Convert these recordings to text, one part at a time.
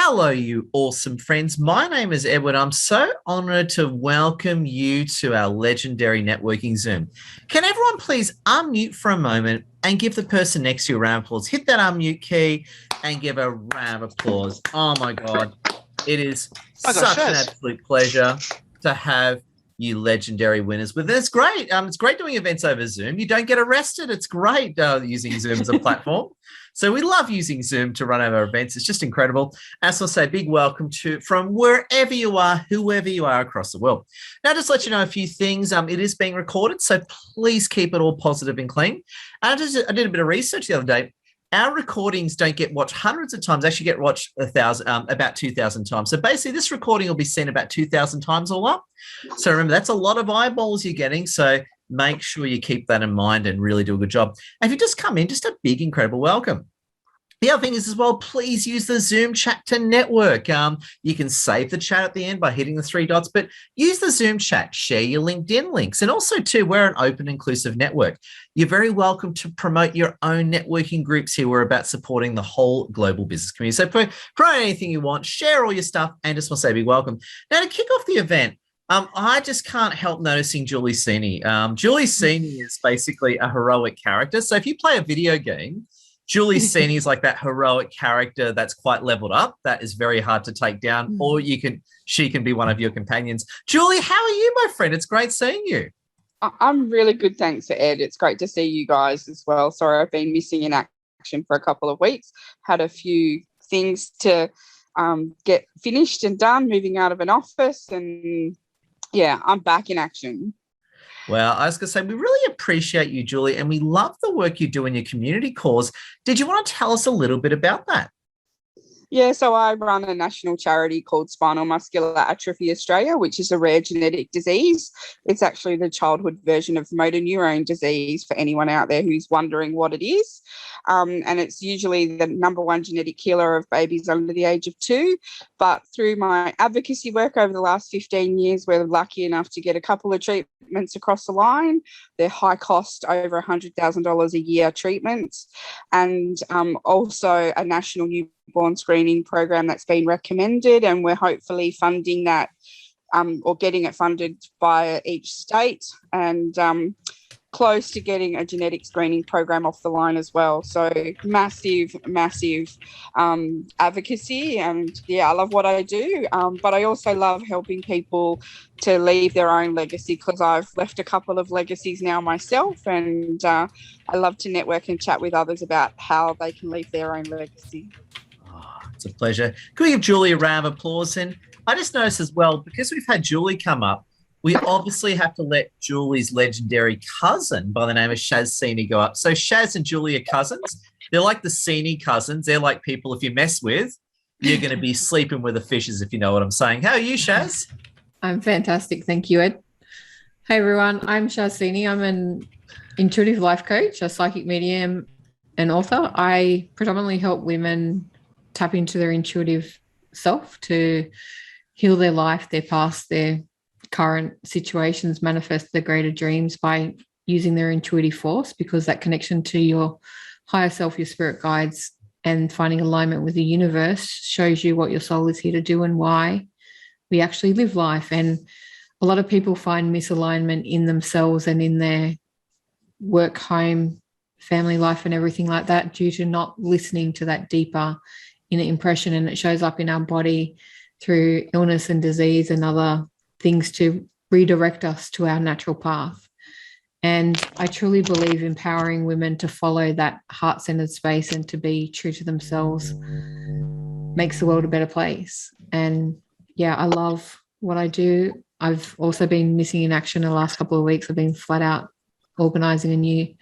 Hello, you awesome friends. My name is Edward. I'm so honored to welcome you to our legendary networking Zoom. Can everyone please unmute for a moment and give the person next to you a round of applause? Hit that unmute key and give a round of applause. Oh my God. It is such an absolute pleasure to have you legendary winners with us. It's great. It's great doing events over Zoom. You don't get arrested. It's great using Zoom as a platform. So we love using Zoom to run our events. It's just incredible. As I'll say, big welcome to from wherever you are, whoever you are across the world. Now, just to let you know a few things. It is being recorded, so please keep it all positive and clean. I did a bit of research the other day. Our recordings don't get watched hundreds of times, actually get watched about 2,000 times. So basically this recording will be seen about 2,000 times all up. So remember, that's a lot of eyeballs you're getting. So make sure you keep that in mind and really do a good job. And if you just come in, just a big, incredible welcome. The other thing is as well, please use the Zoom chat to network. You can save the chat at the end by hitting the three dots, but use the Zoom chat, share your LinkedIn links. And also too, we're an open, inclusive network. You're very welcome to promote your own networking groups here. We're about supporting the whole global business community. So promote anything you want, share all your stuff, and just want to say big welcome. Now to kick off the event, I just can't help noticing Julie Sini. Julie Sini is basically a heroic character. So if you play a video game, Julie Sini is like that heroic character that's quite leveled up. That is very hard to take down, or she can be one of your companions. Julie, how are you, my friend? It's great seeing you. I'm really good, thanks, Ed. It's great to see you guys as well. Sorry, I've been missing in action for a couple of weeks. Had a few things to get finished and done, moving out of an office, and yeah, I'm back in action. Well, I was going to say, we really appreciate you, Julie, and we love the work you do in your community cause. Did you want to tell us a little bit about that? Yeah, so I run a national charity called Spinal Muscular Atrophy Australia, which is a rare genetic disease. It's actually the childhood version of motor neurone disease for anyone out there who's wondering what it is. And it's usually the number one genetic killer of babies under the age of 2. But through my advocacy work over the last 15 years, we're lucky enough to get a couple of treatments across the line. They're high cost, over $100,000 a year treatments, and also a national newborn screening program that's been recommended, and we're hopefully funding that or getting it funded by each state, and close to getting a genetic screening program off the line as well. So massive advocacy, and yeah, I love what I do, but I also love helping people to leave their own legacy, because I've left a couple of legacies now myself, and I love to network and chat with others about how they can leave their own legacy. Oh, it's a pleasure. Can we give Julie a round of applause? And I just noticed as well, because we've had Julie come up, we obviously have to let Julie's legendary cousin by the name of Shaz Sini go up. So Shaz and Julie are cousins. They're like the Sini cousins. They're like people if you mess with, you're going to be sleeping with the fishes, if you know what I'm saying. How are you, Shaz? I'm fantastic. Thank you, Ed. Hey, everyone. I'm Shaz Sini. I'm an intuitive life coach, a psychic medium, and author. I predominantly help women tap into their intuitive self to heal their life, their past, their current situations, manifest their greater dreams by using their intuitive force, because that connection to your higher self, your spirit guides, and finding alignment with the universe shows you what your soul is here to do and why we actually live life. And a lot of people find misalignment in themselves and in their work, home, family life and everything like that due to not listening to that deeper inner impression, and it shows up in our body through illness and disease and other things to redirect us to our natural path. And I truly believe empowering women to follow that heart-centered space and to be true to themselves makes the world a better place. And yeah, I love what I do. I've also been missing in action the last couple of weeks. I've been flat out organising a new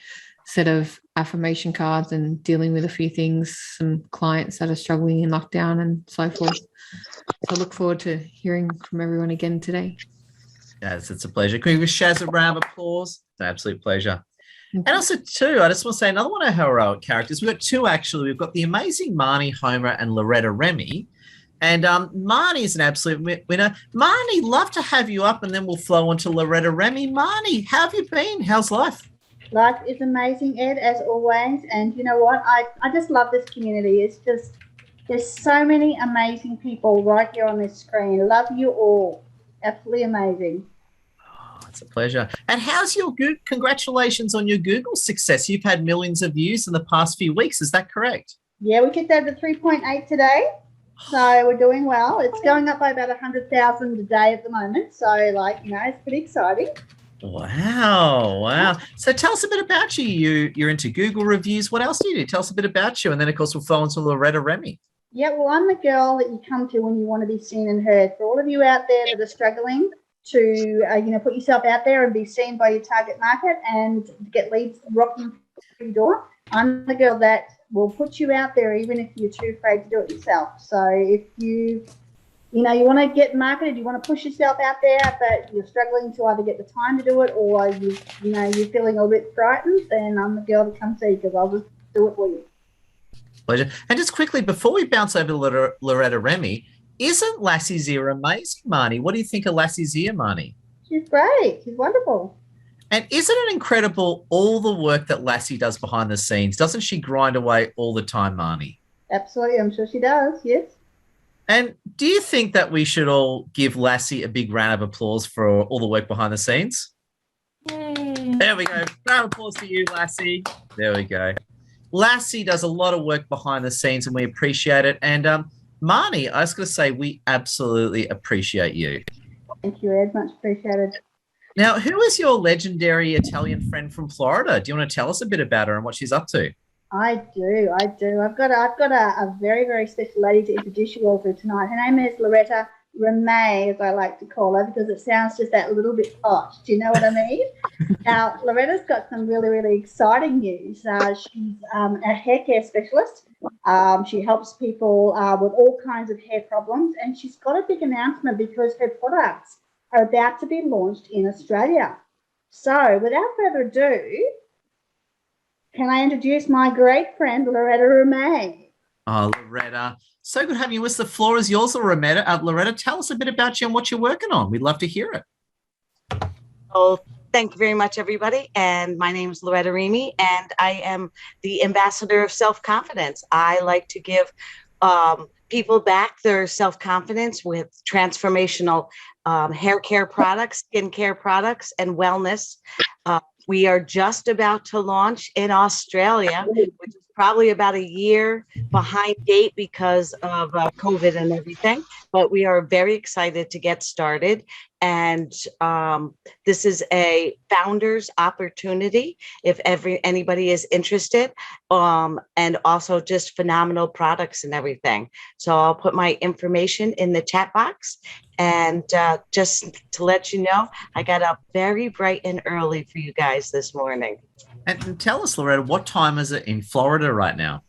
set of affirmation cards and dealing with a few things, some clients that are struggling in lockdown and so forth. So I look forward to hearing from everyone again today. Yes, it's a pleasure. Can we give Shaz a round of applause? It's an absolute pleasure. And also, too, I just want to say another one of our heroic characters. We've got two, actually. We've got the amazing Marnie Homer and Loretta Remy. And Marnie is an absolute winner. Marnie, love to have you up, and then we'll flow on to Loretta Remy. Marnie, how have you been? How's life? Life is amazing, Ed, as always. And you know what? I just love this community. It's There's so many amazing people right here on this screen. Love you all. Absolutely amazing. Oh, it's a pleasure. And how's your congratulations on your Google success? You've had millions of views in the past few weeks. Is that correct? Yeah, we kicked over 3.8 today. So we're doing well. It's going up by about 100,000 a day at the moment. So, it's pretty exciting. Wow. So tell us a bit about you. You're into Google reviews. What else do you do? Tell us a bit about you. And then, of course, we'll flow into Loretta Remy. Yeah, well, I'm the girl that you come to when you want to be seen and heard. For all of you out there that are struggling to, put yourself out there and be seen by your target market and get leads rocking through your door, I'm the girl that will put you out there even if you're too afraid to do it yourself. So if you want to get marketed, you want to push yourself out there, but you're struggling to either get the time to do it or you're feeling a little bit frightened, then I'm the girl to come see because I'll just do it for you. Pleasure. And just quickly, before we bounce over to Loretta Remy, isn't Lassie's ear amazing, Marnie? What do you think of Lassie's ear, Marnie? She's great. She's wonderful. And isn't it incredible all the work that Lassie does behind the scenes? Doesn't she grind away all the time, Marnie? Absolutely. I'm sure she does, yes. And do you think that we should all give Lassie a big round of applause for all the work behind the scenes? Yay. There we go. Round of applause for you, Lassie. There we go. Lassie does a lot of work behind the scenes and we appreciate it. And Marnie, I was going to say we absolutely appreciate you. Thank you, Ed. Much appreciated. Now, who is your legendary Italian friend from Florida? Do you want to tell us a bit about her and what she's up to? I do. I've got a very, very special lady to introduce you all to tonight. Her name is Loretta Remy, as I like to call her, because it sounds just that little bit posh. Do you know what I mean? Now, Loretta's got some really, really exciting news. She's a hair care specialist. She helps people with all kinds of hair problems, and she's got a big announcement because her products are about to be launched in Australia. So, without further ado, can I introduce my great friend, Loretta Remy? Oh, Loretta. So good having you. The floor is yours, Loretta. Tell us a bit about you and what you're working on. We'd love to hear it. Oh, thank you very much, everybody. And my name is Loretta Remy, and I am the ambassador of self-confidence. I like to give people back their self-confidence with transformational hair care products, skincare products, and wellness. We are just about to launch in Australia, which is probably about a year behind date because of COVID and everything. But we are very excited to get started. And this is a founder's opportunity if anybody is interested, and also just phenomenal products and everything. So I'll put my information in the chat box. And just to let you know, I got up very bright and early for you guys this morning. And tell us, Loretta, what time is it in Florida right now?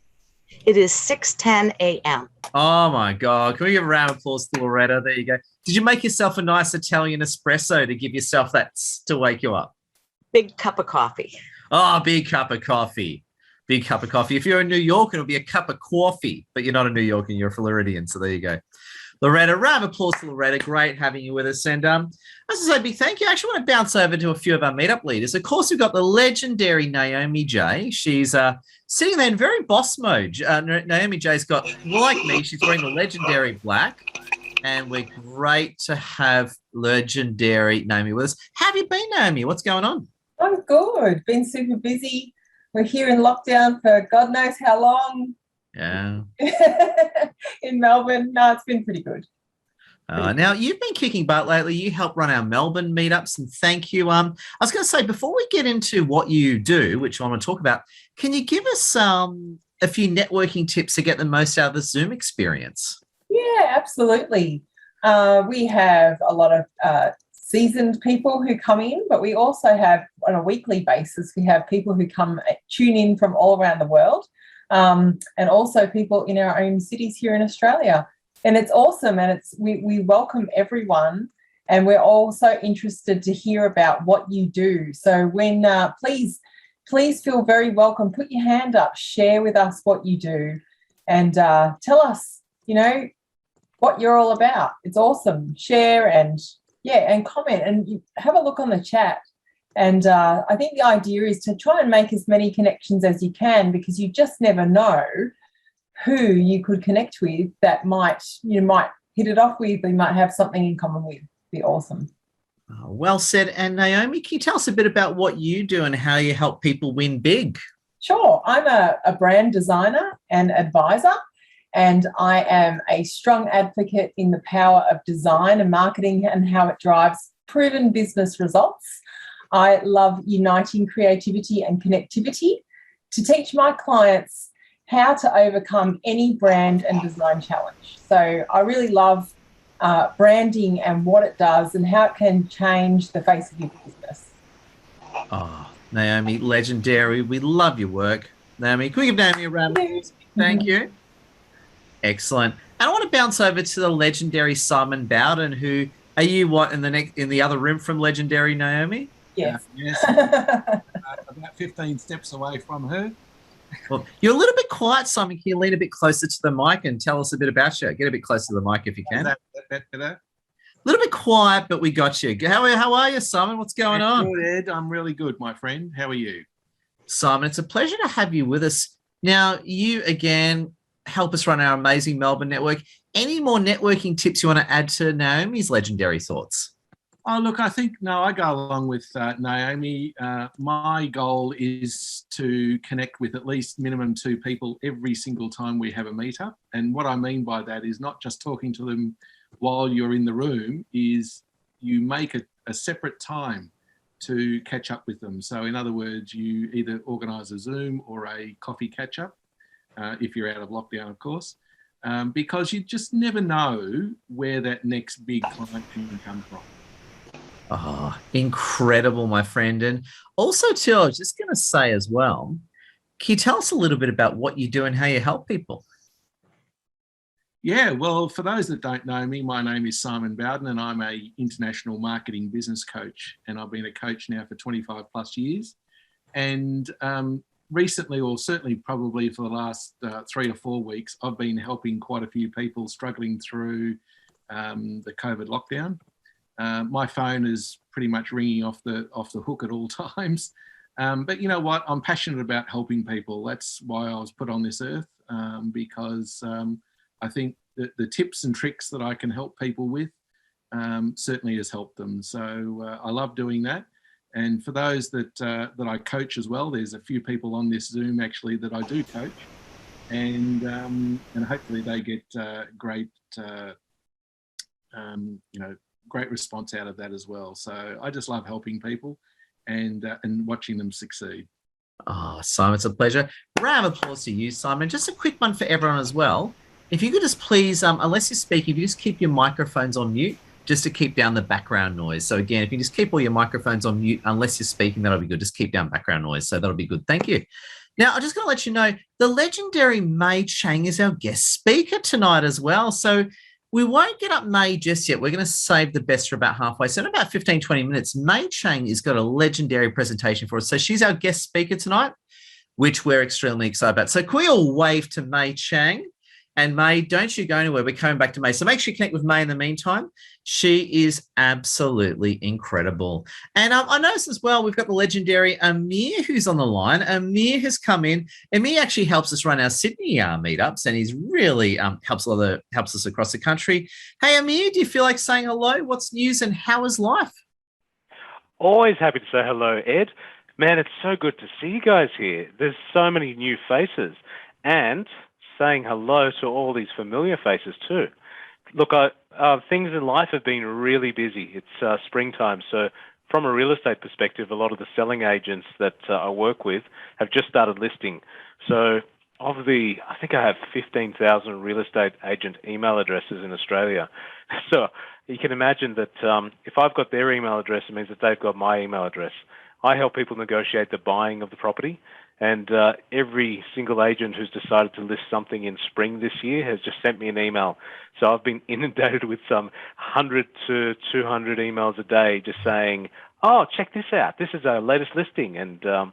It is 6:10 a.m. Oh, my God. Can we give a round of applause to Loretta? There you go. Did you make yourself a nice Italian espresso to give yourself that to wake you up? Big cup of coffee. Oh, big cup of coffee. Big cup of coffee. If you're in New York, it'll be a cup of coffee, but you're not a New Yorker, you're a Floridian. So there you go. Loretta, round of applause to Loretta. Great having you with us. And as I say, big thank you. I actually want to bounce over to a few of our meetup leaders. Of course, we've got the legendary Naomi J. She's sitting there in very boss mode. Naomi J's got, like me, she's wearing the legendary black. And we're great to have legendary Naomi with us. How have you been, Naomi? What's going on? I'm good. Been super busy. We're here in lockdown for God knows how long. Yeah. In Melbourne. No, it's been pretty good. Now, you've been kicking butt lately. You help run our Melbourne meetups, and thank you. I was going to say, before we get into what you do, which I want to talk about, can you give us a few networking tips to get the most out of the Zoom experience? Yeah, absolutely. We have a lot of seasoned people who come in, but we also have, on a weekly basis, we have people who tune in from all around the world, and also people in our own cities here in Australia. And it's awesome, and we welcome everyone, and we're also interested to hear about what you do. So when please feel very welcome. Put your hand up, share with us what you do, and tell us, what you're all about. It's awesome. Share and comment, and have a look on the chat. And I think the idea is to try and make as many connections as you can, because you just never know who you could connect with that you might hit it off with, you might have something in common with. Be awesome. Oh, well said. And Naomi, can you tell us a bit about what you do and how you help people win big? Sure. I'm a brand designer and advisor, and I am a strong advocate in the power of design and marketing and how it drives proven business results. I love uniting creativity and connectivity to teach my clients how to overcome any brand and design challenge. So I really love branding and what it does and how it can change the face of your business. Oh, Naomi, legendary. We love your work. Naomi, can we give Naomi a round of applause? Thank you. Excellent. And I want to bounce over to the legendary Simon Bowden, who are you in the other room from legendary Naomi? Yes. Yes. About 15 steps away from her. Well, you're a little bit quiet, Simon. Can you lean a bit closer to the mic and tell us a bit about you? Get a bit closer to the mic if you can. Is that better? A little bit quiet, but we got you. How are you, Simon? What's going on? Good, Ed. I'm really good, my friend. How are you? Simon, it's a pleasure to have you with us. Now, you, again, help us run our amazing Melbourne network. Any more networking tips you want to add to Naomi's legendary thoughts? Oh, look, I go along with Naomi. My goal is to connect with at least minimum 2 people every single time we have a meetup. And what I mean by that is not just talking to them while you're in the room, is you make a separate time to catch up with them. So in other words, you either organise a Zoom or a coffee catch up, if you're out of lockdown, of course, because you just never know where that next big client can come from. Oh, incredible, my friend. And also, too, I was just going to say as well, can you tell us a little bit about what you do and how you help people? Yeah, well, for those that don't know me, my name is Simon Bowden and I'm a international marketing business coach. And I've been a coach now for 25 plus years. And recently, or certainly probably for the last 3 or 4 weeks, I've been helping quite a few people struggling through the COVID lockdown. My phone is pretty much ringing off the hook at all times. But you know what? I'm passionate about helping people. That's why I was put on this earth, because I think that the tips and tricks that I can help people with certainly has helped them. So I love doing that. And for those that I coach as well, there's a few people on this Zoom actually that I do coach, and hopefully they get great great response out of that as well. So I just love helping people and watching them succeed. Oh, Simon, it's a pleasure. Round of applause to you, Simon. Just a quick one for everyone as well. If you could just please, unless you're speaking, if you just keep your microphones on mute, just to keep down the background noise. So again, if you just keep all your microphones on mute, unless you're speaking, that'll be good. Just keep down background noise. So that'll be good. Thank you. Now, I'm just going to let you know, the legendary May Chang is our guest speaker tonight as well. So we won't get up May just yet. We're going to save the best for about halfway. So in about 15, 20 minutes, May Chang has got a legendary presentation for us. So she's our guest speaker tonight, which we're extremely excited about. So can we all wave to May Chang? And May, don't you go anywhere. We're coming back to May. So make sure you connect with May in the meantime. She is absolutely incredible. And I noticed as well, we've got the legendary Amir who's on the line. Amir has come in. Amir actually helps us run our Sydney meetups, and he's really helps us across the country. Hey, Amir, do you feel like saying hello? What's news and how is life? Always happy to say hello, Ed. Man, it's so good to see you guys here. There's so many new faces. And saying hello to all these familiar faces too. Look, things in life have been really busy. It's springtime, so from a real estate perspective, a lot of the selling agents that I work with have just started listing. So I think I have 15,000 real estate agent email addresses in Australia. So you can imagine that if I've got their email address, it means that they've got my email address. I help people negotiate the buying of the property. And every single agent who's decided to list something in spring this year has just sent me an email. So I've been inundated with some 100 to 200 emails a day just saying, oh, check this out. This is our latest listing. And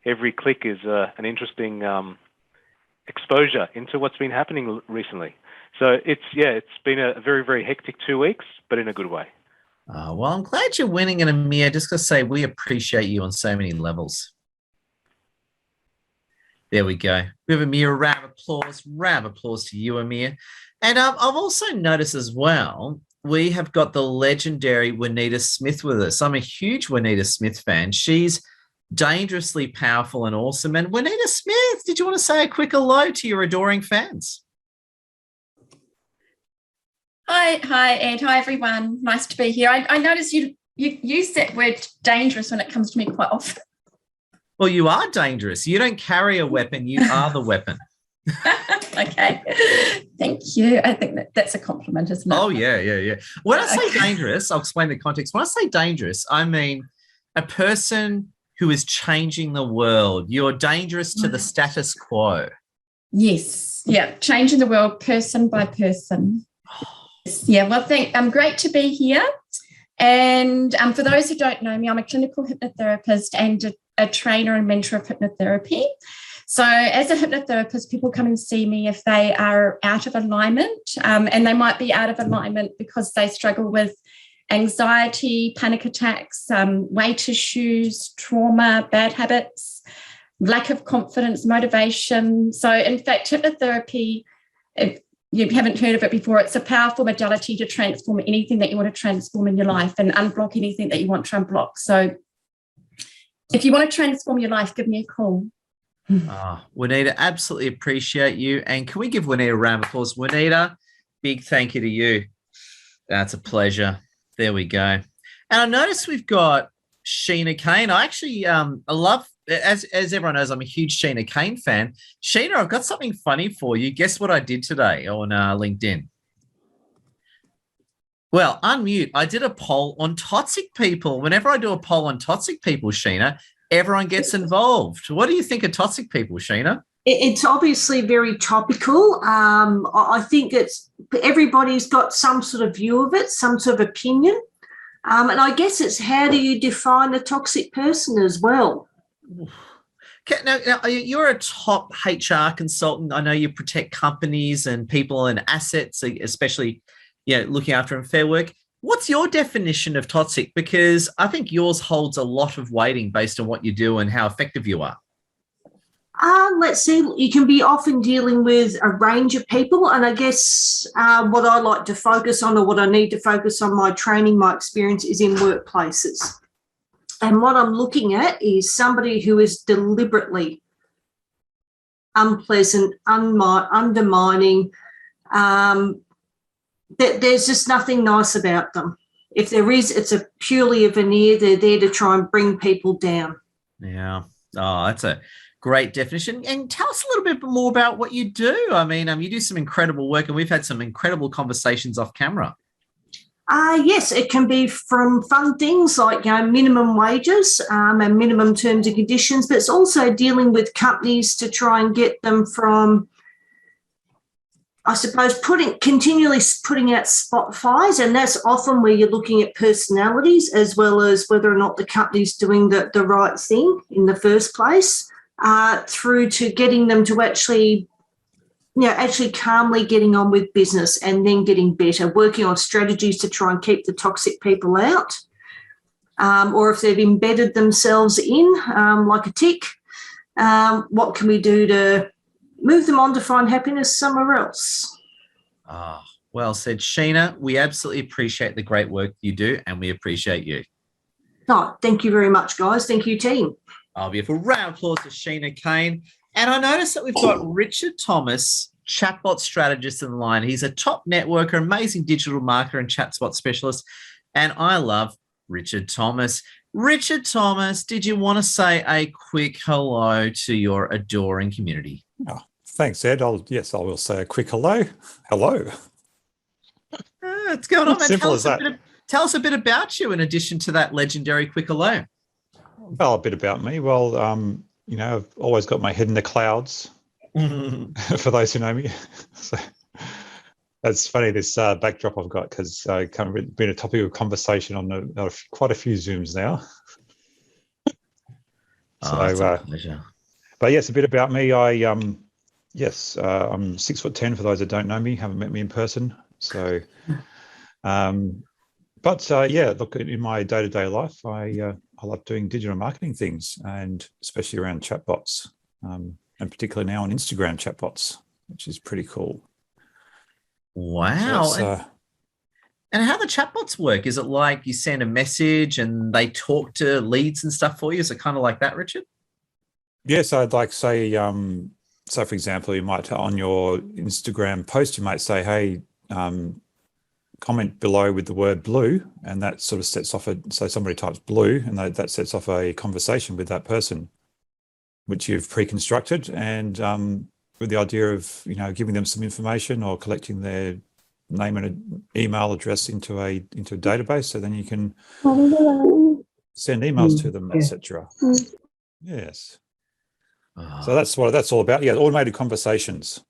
every click is an interesting exposure into what's been happening recently. So it's been a very, very hectic 2 weeks, but in a good way. Well, I'm glad you're winning. And Amir, just to say we appreciate you on so many levels. There we go. We have Amir, a round of applause. Round of applause to you, Amir. And I've also noticed as well, we have got the legendary Juanita Smith with us. I'm a huge Juanita Smith fan. She's dangerously powerful and awesome. And Juanita Smith, did you want to say a quick hello to your adoring fans? Hi, Ed. Hi, everyone. Nice to be here. I noticed you use that word dangerous when it comes to me quite often. Well, you are dangerous. You don't carry a weapon. You are the weapon. Okay. Thank you. I think that's a compliment, isn't it? Oh, yeah. When I say dangerous, I'll explain the context. When I say dangerous, I mean a person who is changing the world. You're dangerous to the status quo. Yes. Yeah. Changing the world person by person. Yeah. Well, I'm great to be here. And for those who don't know me, I'm a clinical hypnotherapist and a trainer and mentor of hypnotherapy. So as a hypnotherapist, people come and see me if they are out of alignment, and they might be out of alignment because they struggle with anxiety, panic attacks, weight issues, trauma, bad habits, lack of confidence, motivation. So in fact, hypnotherapy, if you haven't heard of it before, it's a powerful modality to transform anything that you want to transform in your life and unblock anything that you want to unblock. So if you want to transform your life, give me a call. Juanita, absolutely appreciate you. And can we give Juanita a round of applause? Juanita, big thank you to you. That's a pleasure. There we go. And I noticed we've got Sheena Kane. I actually I love, as everyone knows, I'm a huge Sheena Kane fan. Sheena, I've got something funny for you. Guess what I did today on LinkedIn? Well, unmute. I did a poll on toxic people. Whenever I do a poll on toxic people, Sheena, everyone gets involved. What do you think of toxic people, Sheena? It's obviously very topical. I think everybody's got some sort of view of it, some sort of opinion. And I guess it's how do you define a toxic person as well? Now, you're a top HR consultant. I know you protect companies and people and assets, especially looking after and fair work. What's your definition of toxic? Because I think yours holds a lot of weighting based on what you do and how effective you are. Let's see, you can be often dealing with a range of people. And I guess what I like to focus on, or what I need to focus on, my training, my experience is in workplaces. And what I'm looking at is somebody who is deliberately unpleasant, undermining, there's just nothing nice about them. If there is, it's purely a veneer. They're there to try and bring people down. Yeah. Oh, that's a great definition. And tell us a little bit more about what you do. I mean, you do some incredible work, and we've had some incredible conversations off camera. Yes, it can be from fun things like minimum wages and minimum terms and conditions, but it's also dealing with companies to try and get them from, I suppose, continually putting out spot fires, and that's often where you're looking at personalities as well as whether or not the company's doing the right thing in the first place, through to getting them to actually calmly getting on with business and then getting better, working on strategies to try and keep the toxic people out, or if they've embedded themselves in like a tick, what can we do to move them on to find happiness somewhere else? Well said, Sheena. We absolutely appreciate the great work you do, and we appreciate you. Oh, thank you very much, guys. Thank you, team. A beautiful round of applause to Sheena Kane. And I noticed that we've got Richard Thomas, chatbot strategist in the line. He's a top networker, amazing digital marketer and chatbot specialist. And I love Richard Thomas. Richard Thomas, did you want to say a quick hello to your adoring community? Oh, thanks, Ed. Yes, I will say a quick hello. Hello. What's going on, man? Simple as that. Tell us a bit about you in addition to that legendary quick hello. Well, a bit about me. Well, I've always got my head in the clouds, for those who know me. So that's funny, this backdrop I've got, because kind of been a topic of conversation on quite a few Zooms now. That's a pleasure. But yes, a bit about me. I'm 6'10" for those that don't know me, haven't met me in person. So, look, in my day-to-day life, I love doing digital marketing things, and especially around chatbots. and particularly now on Instagram chatbots, which is pretty cool. Wow. So and how the chatbots work? Is it like you send a message and they talk to leads and stuff for you? Is it kind of like that, Richard? yes, I'd like say, so for example, you might on your Instagram post, you might say, hey, comment below with the word blue, and that sort of sets off so somebody types blue, and that sets off a conversation with that person, which you've pre-constructed, and with the idea of giving them some information or collecting their name and an email address into a database, so then you can send emails to them, etc. Yes. So that's what that's all about. Yeah, automated conversations.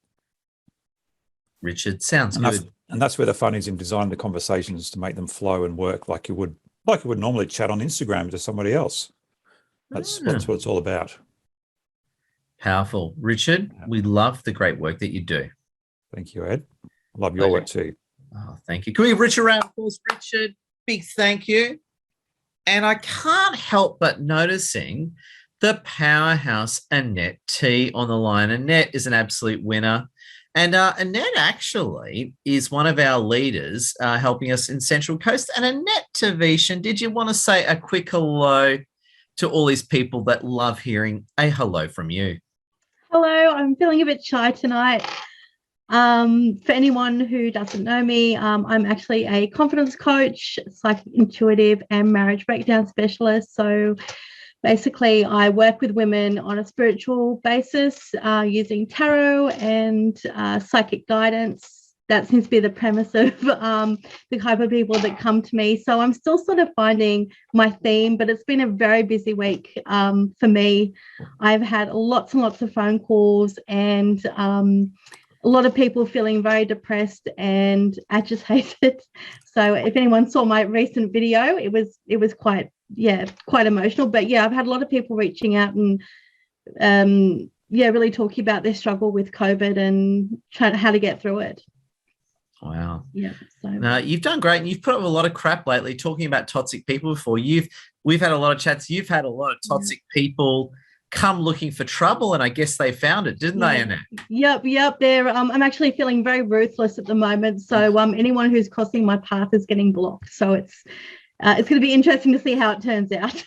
Richard, sounds good. And that's where the fun is in designing the conversations to make them flow and work like you would normally chat on Instagram to somebody else. That's what it's all about. Powerful. Richard, we love the great work that you do. Thank you, Ed. Love your work too. Oh, thank you. Can we give Richard a round of applause, Richard? Big thank you. And I can't help but noticing the powerhouse Annette T on the line. Annette is an absolute winner. And Annette actually is one of our leaders helping us in Central Coast. And Annette Tavishan, did you want to say a quick hello to all these people that love hearing a hello from you? Hello, I'm feeling a bit shy tonight. For anyone who doesn't know me, I'm actually a confidence coach, psychic intuitive, and marriage breakdown specialist. So basically, I work with women on a spiritual basis using tarot and psychic guidance. That seems to be the premise of the type of people that come to me. So I'm still sort of finding my theme, but it's been a very busy week for me. I've had lots and lots of phone calls and a lot of people feeling very depressed and agitated. So if anyone saw my recent video, it was quite emotional. But yeah, I've had a lot of people reaching out and really talking about their struggle with COVID and how to get through it. Wow. Yeah. So you've done great, and you've put up a lot of crap lately talking about toxic people before. We've had a lot of chats. You've had a lot of toxic people come looking for trouble, and I guess they found it, didn't they, Annette? Yep. They're I'm actually feeling very ruthless at the moment. So anyone who's crossing my path is getting blocked. So it's going to be interesting to see how it turns out.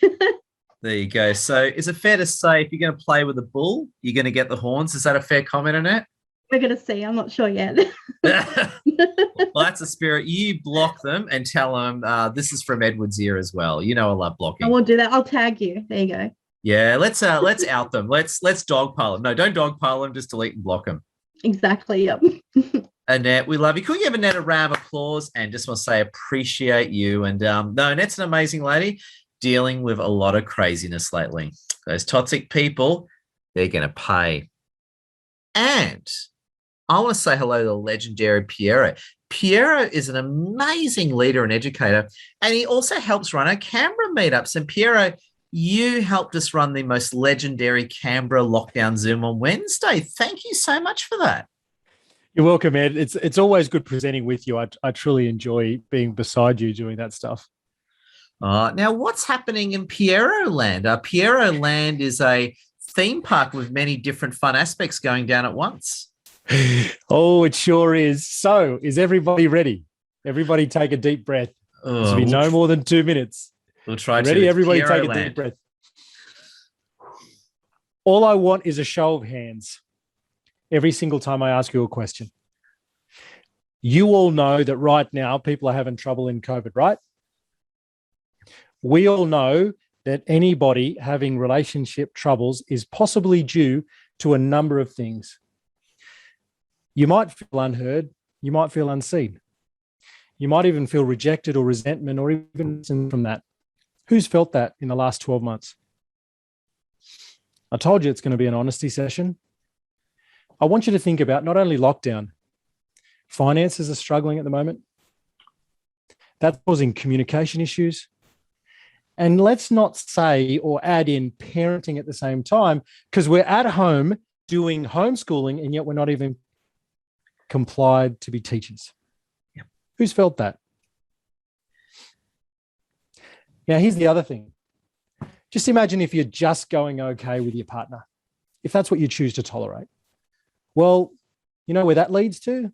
There you go. So is it fair to say if you're going to play with a bull, you're going to get the horns? Is that a fair comment, Annette? We're going to see. I'm not sure yet. Well, that's a spirit. You block them and tell them this is from Edward's ear as well. I love blocking. I will do that. I'll tag you. There you go. Yeah, let's out them. Let's dogpile them. No, don't dogpile them. Just delete and block them. Exactly. Yep. Annette, we love you. Could we give Annette a round of applause? And just want to say appreciate you. And no, Annette's an amazing lady dealing with a lot of craziness lately. Those toxic people, they're going to pay. And I want to say hello to the legendary Piero. Piero is an amazing leader and educator, and he also helps run our Canberra meetups. And Piero, you helped us run the most legendary Canberra lockdown Zoom on Wednesday. Thank you so much for that. You're welcome, Ed. It's always good presenting with you. I truly enjoy being beside you doing that stuff. Now, what's happening in Piero Land? Piero Land is a theme park with many different fun aspects going down at once. Oh, it sure is. So, is everybody ready? Everybody take a deep breath. This will be no more than 2 minutes. We'll try ready? to. Everybody Piero take a Land. deep breath. All I want is a show of hands every single time I ask you a question. You all know that right now people are having trouble in COVID, right? We all know that anybody having relationship troubles is possibly due to a number of things. You might feel unheard. You might feel unseen. You might even feel rejected or resentment or even from that. Who's felt that in the last 12 months? I told you it's going to be an honesty session. I want you to think about not only lockdown, finances are struggling at the moment. That's causing communication issues. And let's not say or add in parenting at the same time, because we're at home doing homeschooling and yet we're not even complied to be teachers. Yep. Who's felt that? Now, here's the other thing. Just imagine if you're just going okay with your partner. if that's what you choose to tolerate. Well, you know where that leads to?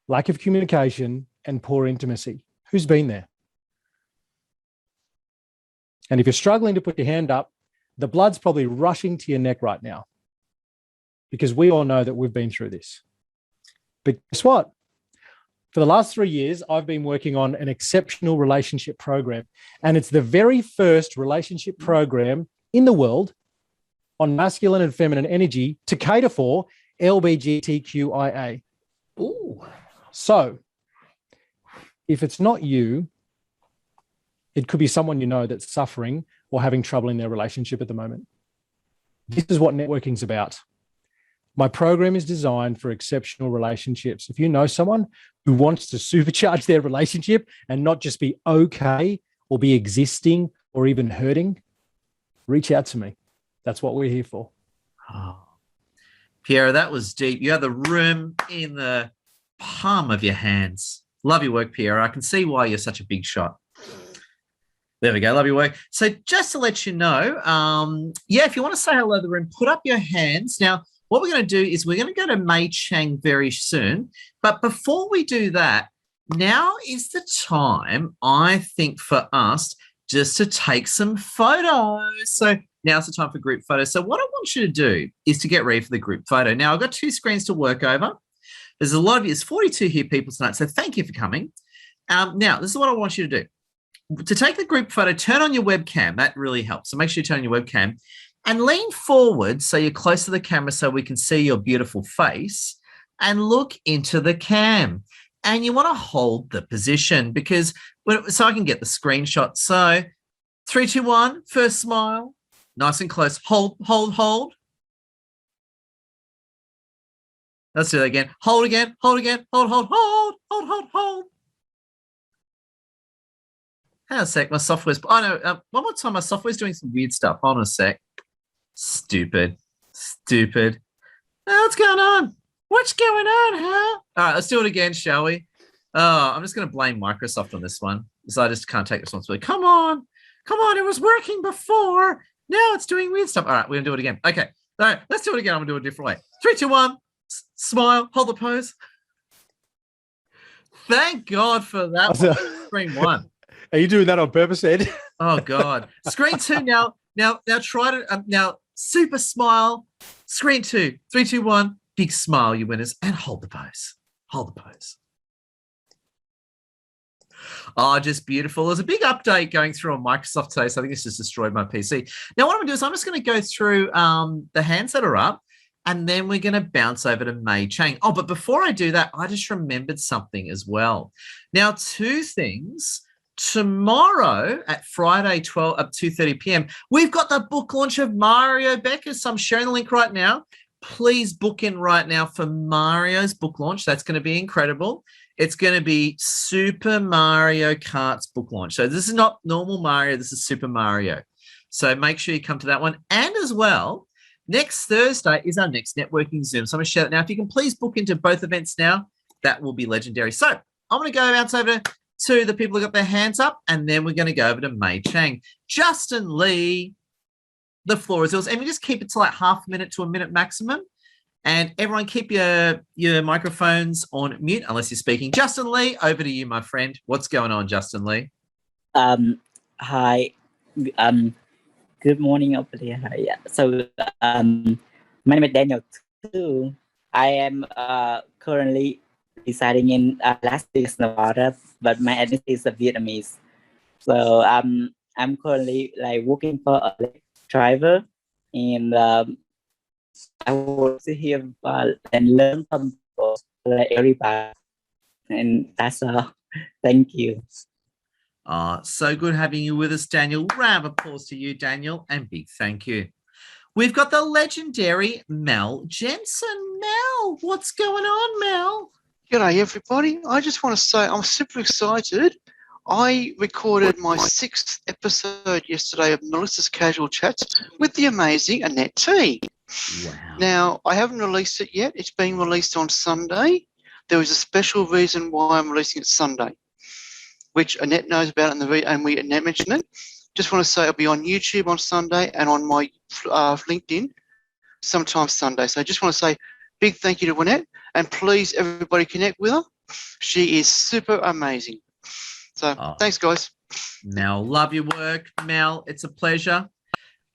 Lack of communication and poor intimacy. Who's been there? And if you're struggling to put your hand up, the blood's probably rushing to your neck right now, because we all know that we've been through this. But guess what? For the last 3 years, I've been working on an exceptional relationship program, and it's the very first relationship program in the world on masculine and feminine energy to cater for LGBTQIA. Ooh. So if it's not you, it could be someone you know that's suffering or having trouble in their relationship at the moment. This is what networking's about. My program is designed for exceptional relationships. If you know someone who wants to supercharge their relationship and not just be okay or be existing or even hurting, reach out to me. That's what we're here for. Oh. Piera, that was deep. You have the room in the palm of your hands. Love your work, Piera. I can see why you're such a big shot. There we go. Love your work. So just to let you know, if you want to say hello to the room, put up your hands. Now, what we're going to do is we're going to go to Mei Chang very soon. But before we do that, now is the time, I think, for us just to take some photos. So now's the time for group photos. So what I want you to do is to get ready for the group photo. Now, I've got 2 screens to work over. There's a lot of you. There's 42 here people tonight, so thank you for coming. Now, this is what I want you to do. To take the group photo, turn on your webcam. That really helps. So make sure you turn on your webcam and lean forward so you're close to the camera so we can see your beautiful face, and look into the cam. And you want to hold the position because so I can get the screenshot. So 3, 2, 1, first smile, nice and close. Hold, hold, hold. Let's do that again. Hold again, hold again, hold, hold, hold, hold, hold, hold. Hang on a sec, my software's, one more time, my software's doing some weird stuff. Hold on a sec. Stupid. What's going on? What's going on, huh? All right, let's do it again, shall we? I'm just going to blame Microsoft on this one because I just can't take responsibility. Come on, it was working before. Now it's doing weird stuff. All right, we're going to do it again. Okay, all right, let's do it again. I'm going to do it a different way. 3, 2, 1, smile, hold the pose. Thank God for that one. Screen 1. Are you doing that on purpose, Ed? Oh, God. Screen 2 now. Now try to, now super smile. Screen 2, 3, 2, 1. Big smile, you winners. And hold the pose. Hold the pose. Oh, just beautiful. There's a big update going through on Microsoft today, so I think it's just destroyed my PC. Now, what I'm going to do is I'm just going to go through the hands that are up, and then we're going to bounce over to Mei Chang. Oh, but before I do that, I just remembered something as well. Now, 2 things. Tomorrow at Friday, 2:30 p.m., we've got the book launch of Mario Becker. So I'm sharing the link right now. Please book in right now for Mario's book launch. That's going to be incredible. It's going to be Super Mario Kart's book launch. So this is not normal Mario. This is Super Mario. So make sure you come to that one. And as well, next Thursday is our next networking Zoom. So I'm going to share that now. If you can please book into both events now, that will be legendary. So I'm going to go bounce over to the people who got their hands up, and then we're going to go over to Mei Chang. Justin Lee, the floor is yours. And we just keep it to like half a minute to a minute maximum. And everyone keep your microphones on mute unless you're speaking. Justin Lee, over to you, my friend. What's going on, Justin Lee? Hi. Good morning over there. Yeah. So my name is Daniel too. I am currently residing in Las Vegas, Nevada, but my ethnicity is Vietnamese. So I'm currently like working for a driver, and I want to hear and learn from people, like everybody, and that's all. Thank you. So good having you with us, Daniel. Round of applause to you, Daniel, and big thank you. We've got the legendary Mel Jensen. Mel, what's going on, Mel? G'day, everybody. I just want to say I'm super excited. I recorded my 6th episode yesterday of Melissa's Casual Chats with the amazing Annette T. Wow. Now, I haven't released it yet. It's being released on Sunday. There is a special reason why I'm releasing it Sunday, which Annette knows about, and Annette mentioned it. Just want to say it'll be on YouTube on Sunday and on my LinkedIn. sometimes Sunday. So I just want to say big thank you to Wynette, and please everybody connect with her. She is super amazing. So thanks, guys. Mel, love your work. Mel, it's a pleasure.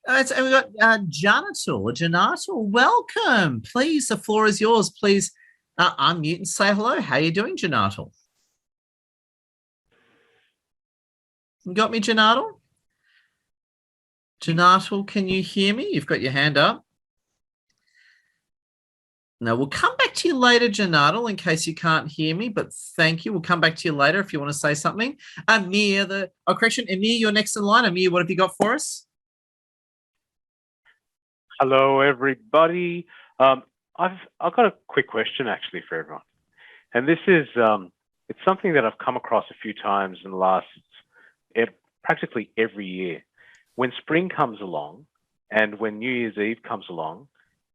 And we've got Janatul. Welcome. Please, the floor is yours. Please unmute and say hello. How are you doing, Janatul? You got me, Janatul? Janatul, can you hear me? You've got your hand up. No, we'll come back to you later, Janatul, in case you can't hear me, but thank you. We'll come back to you later if you want to say something. Amir, correction, Amir, you're next in line. Amir, what have you got for us? Hello, everybody. I've got a quick question actually for everyone, and this is it's something that I've come across a few times in the last practically every year. When spring comes along, and when New Year's Eve comes along,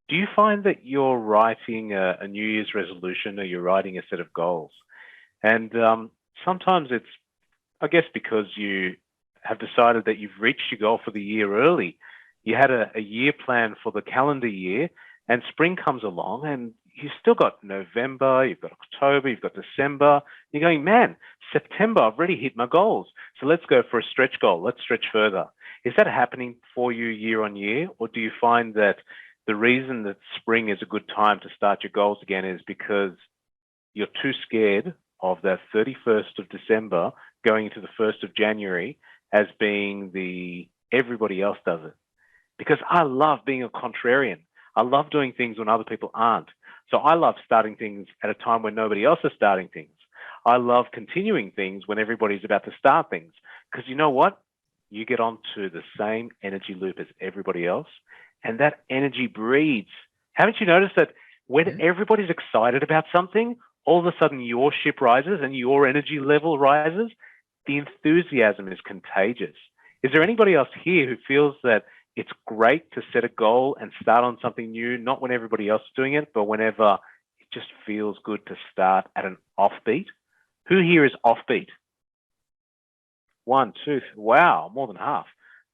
do you find that you're writing a New Year's resolution, or you're writing a set of goals? And sometimes it's, I guess, because you have decided that you've reached your goal for the year early. You had a year plan for the calendar year, and spring comes along, and you've still got November, you've got October, you've got December. You're going, man, September, I've already hit my goals. So let's go for a stretch goal. Let's stretch further. Is that happening for you year on year, or do you find that the reason that spring is a good time to start your goals again is because you're too scared of that 31st of December going into the 1st of January as being the everybody else does it? Because I love being a contrarian. I love doing things when other people aren't. So I love starting things at a time when nobody else is starting things. I love continuing things when everybody's about to start things. Because you know what? You get onto the same energy loop as everybody else, and that energy breeds. Haven't you noticed that when everybody's excited about something, all of a sudden your ship rises and your energy level rises? The enthusiasm is contagious. Is there anybody else here who feels that it's great to set a goal and start on something new, not when everybody else is doing it, but whenever it just feels good to start at an offbeat? Who here is offbeat? 1, 2, wow, more than half.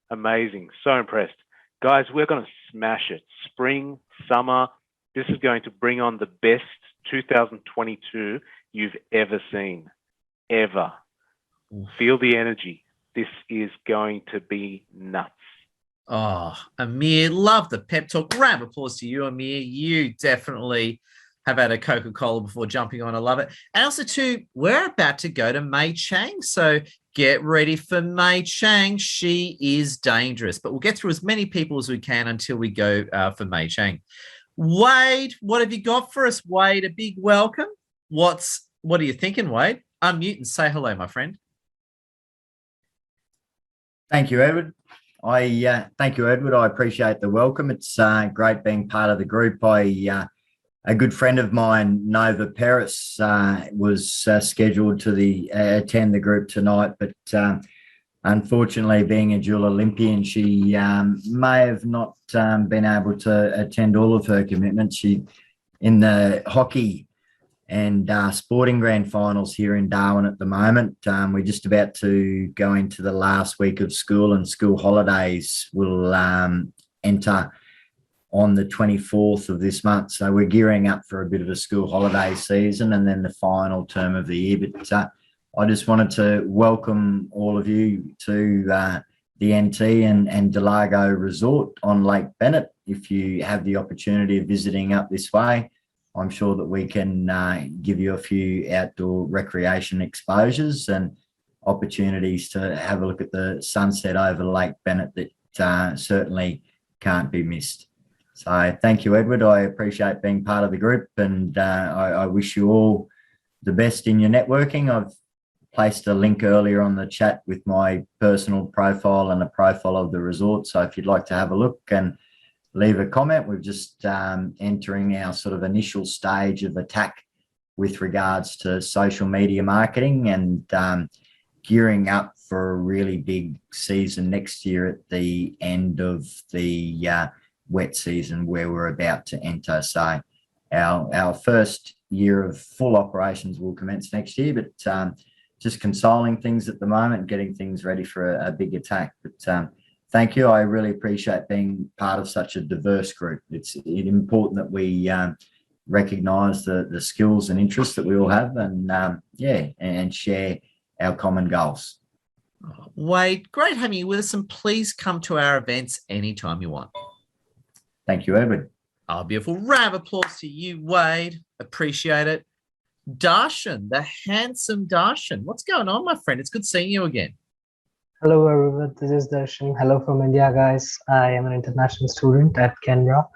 Amazing, so impressed. Guys, we're going to smash it. Spring, summer, this is going to bring on the best 2022 you've ever seen, ever. Feel the energy. This is going to be nuts. Oh, Amir, love the pep talk. Round of applause to you, Amir. You definitely have had a Coca-Cola before jumping on. I love it. And also, too, we're about to go to Mei Chang. So get ready for Mei Chang. She is dangerous. But we'll get through as many people as we can until we go for Mei Chang. Wade, what have you got for us, Wade? A big welcome. What are you thinking, Wade? Unmute and say hello, my friend. Thank you, Edward. Thank you, Edward. I appreciate the welcome. It's great being part of the group. A good friend of mine, Nova Paris, was scheduled to attend the group tonight, but unfortunately, being a dual Olympian, she may have not been able to attend all of her commitments. She, in the hockey and sporting grand finals here in Darwin at the moment. We're just about to go into the last week of school, and school holidays will enter on the 24th of this month. So we're gearing up for a bit of a school holiday season and then the final term of the year. But I just wanted to welcome all of you to the NT and Delago Resort on Lake Bennett. If you have the opportunity of visiting up this way, I'm sure that we can give you a few outdoor recreation exposures and opportunities to have a look at the sunset over Lake Bennett that certainly can't be missed. So thank you, Edward. I appreciate being part of the group, and I wish you all the best in your networking. I've placed a link earlier on the chat with my personal profile and a profile of the resort. So if you'd like to have a look and leave a comment. We're just entering our sort of initial stage of attack with regards to social media marketing and gearing up for a really big season next year at the end of the wet season where we're about to enter. So our first year of full operations will commence next year, but just consoling things at the moment, getting things ready for a big attack. But Thank you. I really appreciate being part of such a diverse group. It's important that we recognise the skills and interests that we all have, and and share our common goals. Wade, great having you with us, and please come to our events anytime you want. Thank you, Edward. Oh, beautiful. Round of applause to you, Wade. Appreciate it. Darshan, the handsome Darshan. What's going on, my friend? It's good seeing you again. Hello, everyone. This is Darshan. Hello from India, guys. I am an international student at Canberra,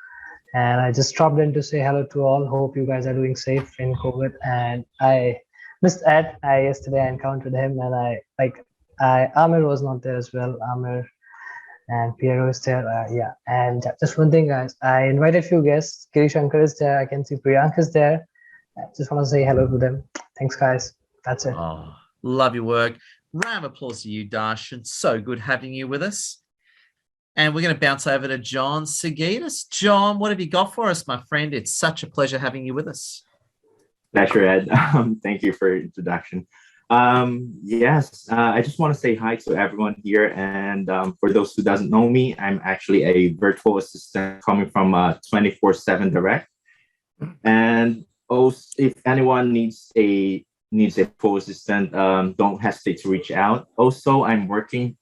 and I just dropped in to say hello to all. Hope you guys are doing safe in COVID. And I missed Ed. Yesterday I encountered him, and Amir was not there as well. Amir and Piero is there. And just one thing, guys. I invited a few guests. Giri Shankar is there. I can see Priyank is there. I just want to say hello to them. Thanks, guys. That's it. Oh, love your work. Round of applause to you, Darshan. So good having you with us. And we're going to bounce over to John Sagidis. John, what have you got for us, my friend? It's such a pleasure having you with us. Pleasure, Ed. Thank you for your introduction. I just want to say hi to everyone here. And for those who doesn't know me, I'm actually a virtual assistant coming from 24/7 Direct. And also, if anyone needs a virtual assistant, don't hesitate to reach out. Also, I'm working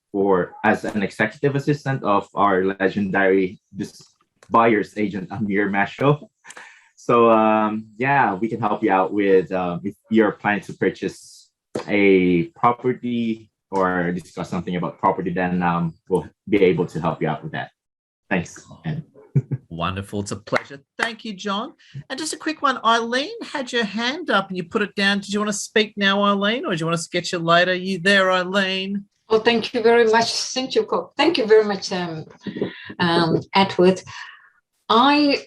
as an executive assistant of our legendary buyer's agent, Amir Masho. So we can help you out with if you're planning to purchase a property or discuss something about property, then we'll be able to help you out with that. Thanks. Wonderful. It's a pleasure. Thank you, John. And just a quick one. Eileen had your hand up and you put it down. Did you want to speak now, Eileen, or do you want us to get you later? You there, Eileen? Well, thank you very much. Thank you very much, Edward. My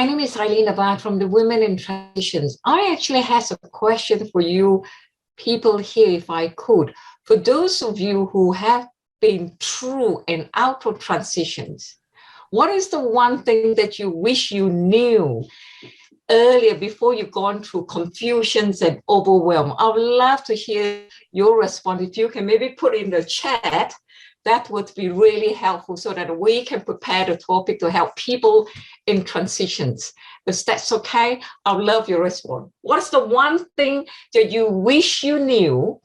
name is Eileen Abad from the Women in Transitions. I actually have a question for you people here, if I could. For those of you who have been through and out of transitions, what is the one thing that you wish you knew earlier before you've gone through confusions and overwhelm? I would love to hear your response. If you can maybe put in the chat, that would be really helpful so that we can prepare the topic to help people in transitions. If that's okay, I would love your response. What is the one thing that you wish you knew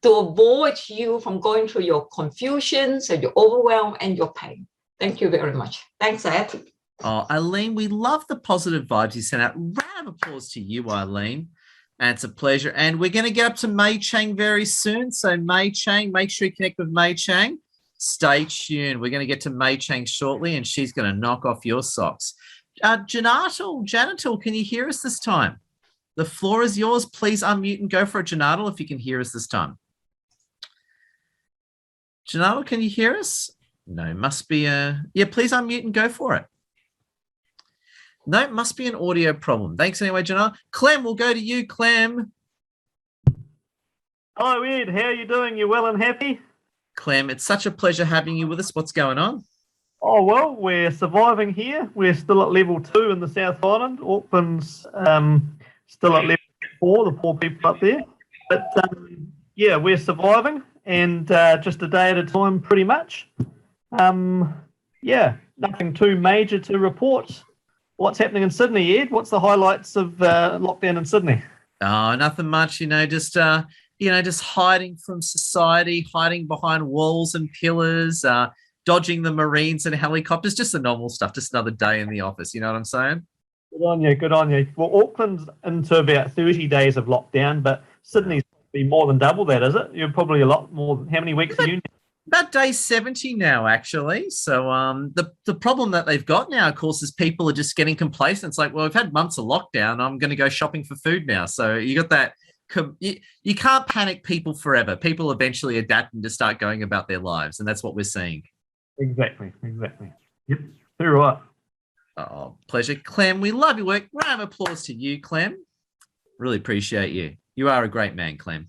to avoid you from going through your confusions and your overwhelm and your pain? Thank you very much. Thanks, Ed. Oh, Eileen, we love the positive vibes you sent out. Round of applause to you, Eileen. And it's a pleasure. And we're going to get up to Mei Chang very soon. So Mei Chang, make sure you connect with Mei Chang. Stay tuned. We're going to get to Mei Chang shortly, and she's going to knock off your socks. Janatal, can you hear us this time? The floor is yours. Please unmute and go for it, Janatal, if you can hear us this time. Janatal, can you hear us? No, must be please unmute and go for it. No, it must be an audio problem. Thanks anyway, Janelle. Clem, we'll go to you, Clem. Hello, Ed. How are you doing? You well and happy? Clem, it's such a pleasure having you with us. What's going on? Oh, well, we're surviving here. We're still at level 2 in the South Island. Auckland's still at level 4, the poor people up there. But, we're surviving, and just a day at a time pretty much. Nothing too major to report. What's happening in Sydney, Ed? What's the highlights of lockdown in Sydney? Oh, nothing much, just hiding from society, hiding behind walls and pillars, dodging the Marines and helicopters, just the normal stuff, just another day in the office, you know what I'm saying? Good on you. Well, Auckland's into about 30 days of lockdown, but Sydney's be more than double that, is it? You're probably a lot more. How many weeks are you? About day 70 now, actually. So the problem that they've got now, of course, is people are just getting complacent. It's like, well, we've had months of lockdown. I'm going to go shopping for food now. So you got that. You can't panic people forever. People eventually adapt and just start going about their lives. And that's what we're seeing. Exactly. Yep. You're right. Oh, pleasure. Clem, we love your work. Round of applause to you, Clem. Really appreciate you. You are a great man, Clem.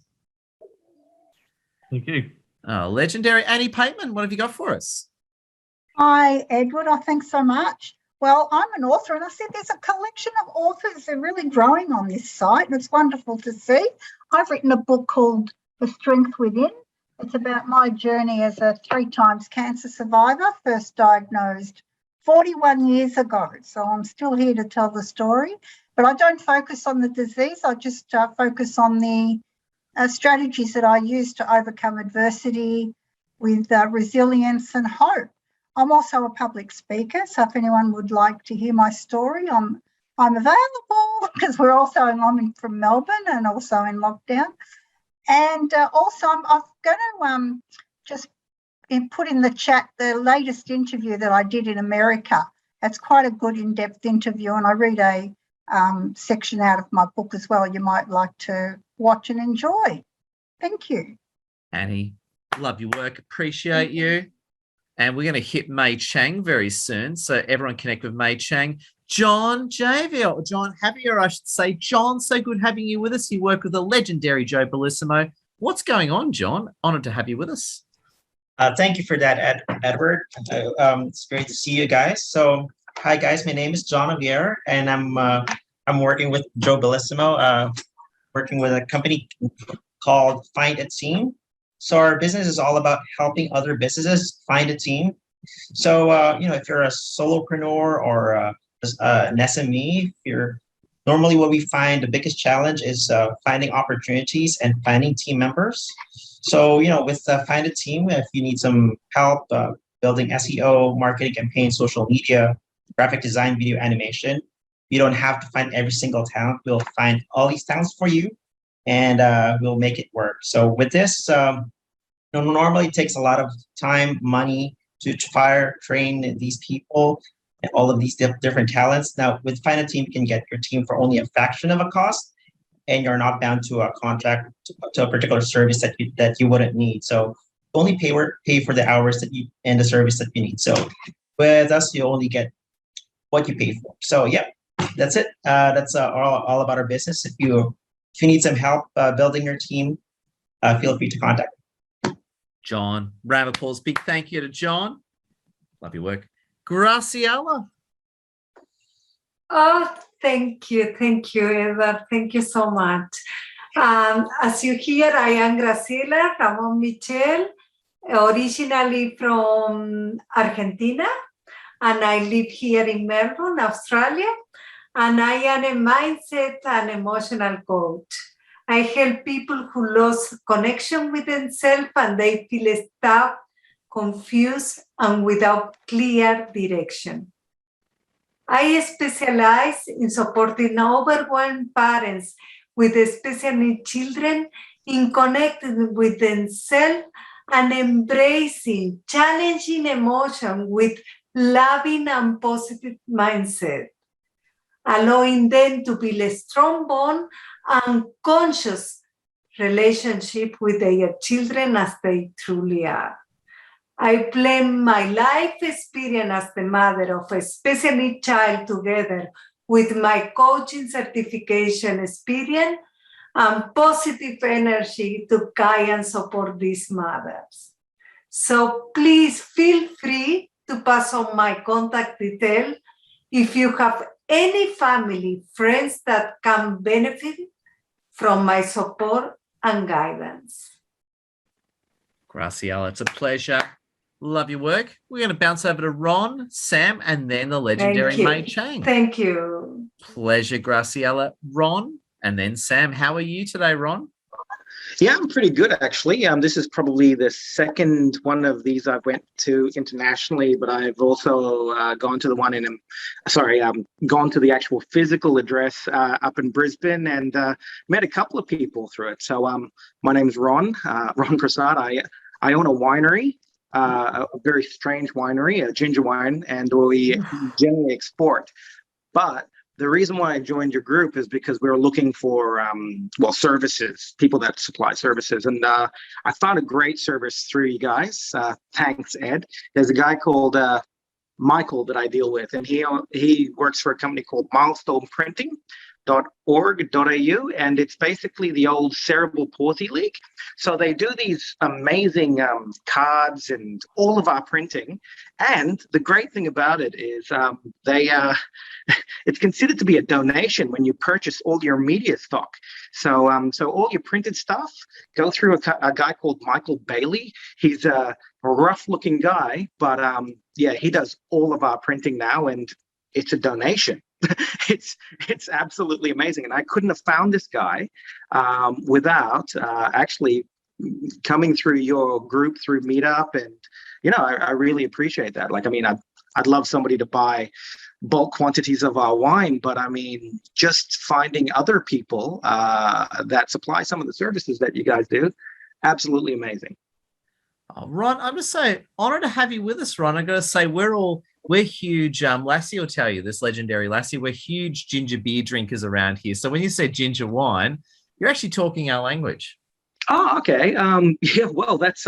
Thank you. Oh, legendary. Annie Pateman, what have you got for us? Hi, Edward. Thanks so much. Well, I'm an author, and I said there's a collection of authors that are really growing on this site, and it's wonderful to see. I've written a book called The Strength Within, It's about my journey as a 3 times cancer survivor, first diagnosed 41 years ago. So I'm still here to tell the story, but I don't focus on the disease. I just focus on the strategies that I use to overcome adversity with resilience and hope. I'm also a public speaker, so if anyone would like to hear my story, I'm available because I'm from Melbourne and also in lockdown. And also, I'm going to just put in the chat the latest interview that I did in America. It's quite a good in-depth interview, and I read a section out of my book as well. You might like to watch and enjoy. Thank you. Annie, love your work. Appreciate you. And we're going to hit Mei Chang very soon. So everyone connect with Mei Chang. John Javier, John Javier, I should say. John, so good having you with us. You work with the legendary Joe Bellissimo. What's going on, John? Honoured to have you with us. Thank you for that, Edward. It's great to see you guys. So, hi guys, my name is John Javier, and I'm working with Joe Bellissimo, working with a company called Find a Team. So our business is all about helping other businesses find a team. So if you're a solopreneur or an SME, normally what we find the biggest challenge is finding opportunities and finding team members. So with Find a Team, if you need some help building SEO, marketing campaigns, social media, graphic design, video animation, you don't have to find every single talent. We'll find all these talents for you, and we'll make it work. So with this, normally it takes a lot of time, money to train these people and all of these different talents. Now with Find a Team, you can get your team for only a fraction of a cost, and you're not bound to a contract to a particular service that you wouldn't need. So only pay for the hours that you and the service that you need. So with us, you only get what you pay for. So yeah, that's it. That's all about our business. If you need some help building your team, feel free to contact me. John, round of applause. Big thank you to John. Love your work. Graciela. Oh, thank you, Edward. Thank you so much. As you hear, I am Graciela Ramon Michel, originally from Argentina, and I live here in Melbourne, Australia, and I am a mindset and emotional coach. I help people who lost connection with themselves and they feel stuck, confused, and without clear direction. I specialize in supporting overwhelmed parents with special needs children in connecting with themselves and embracing challenging emotion with loving and positive mindset, allowing them to build a strong bond and conscious relationship with their children as they truly are. I blend my life experience as the mother of a special needs child together with my coaching certification experience and positive energy to guide and support these mothers. So please feel free to pass on my contact details if you have any family, friends that can benefit from my support and guidance. Graciela, it's a pleasure. Love your work. We're going to bounce over to Ron, Sam, and then the legendary Mei Chang. Thank you. Pleasure, Graciela. Ron, and then Sam. How are you today, Ron? Yeah, I'm pretty good, actually. This is probably the second one of these I've went to internationally, but I've also gone to the one gone to the actual physical address up in Brisbane and met a couple of people through it. So my name's Ron Prasad. I own a winery, a very strange winery, a ginger wine, and we generally export. But the reason why I joined your group is because we were looking for, services, people that supply services. And I found a great service through you guys. Thanks, Ed. There's a guy called Michael that I deal with, and he works for a company called Milestone Printing. wtih.org.au, and it's basically the old Cerebral Palsy League. So they do these amazing cards and all of our printing. And the great thing about it is it's considered to be a donation when you purchase all your media stock. So all your printed stuff go through a guy called Michael Bailey. He's a rough-looking guy, but yeah, he does all of our printing now, and it's a donation. It's absolutely amazing, and I couldn't have found this guy without actually coming through your group through Meetup, and I really appreciate that. Like, I mean, I'd love somebody to buy bulk quantities of our wine, but I mean, just finding other people that supply some of the services that you guys do, absolutely amazing. Ron, I'm just so honored to have you with us, Ron. I got to say, we're huge. Lassie will tell you this, legendary Lassie. We're huge ginger beer drinkers around here. So when you say ginger wine, you're actually talking our language. Oh, okay. Yeah, well, that's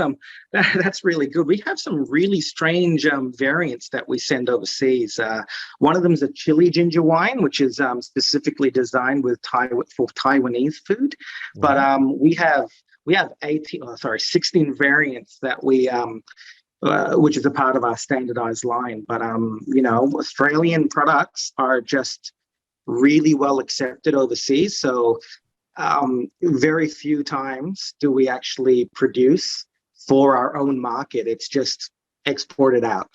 really good. We have some really strange variants that we send overseas. One of them is a chili ginger wine, which is specifically designed for Taiwanese food. But we have 16 variants that we which is a part of our standardized line. But Australian products are just really well accepted overseas. So very few times do we actually produce for our own market. It's just exported out.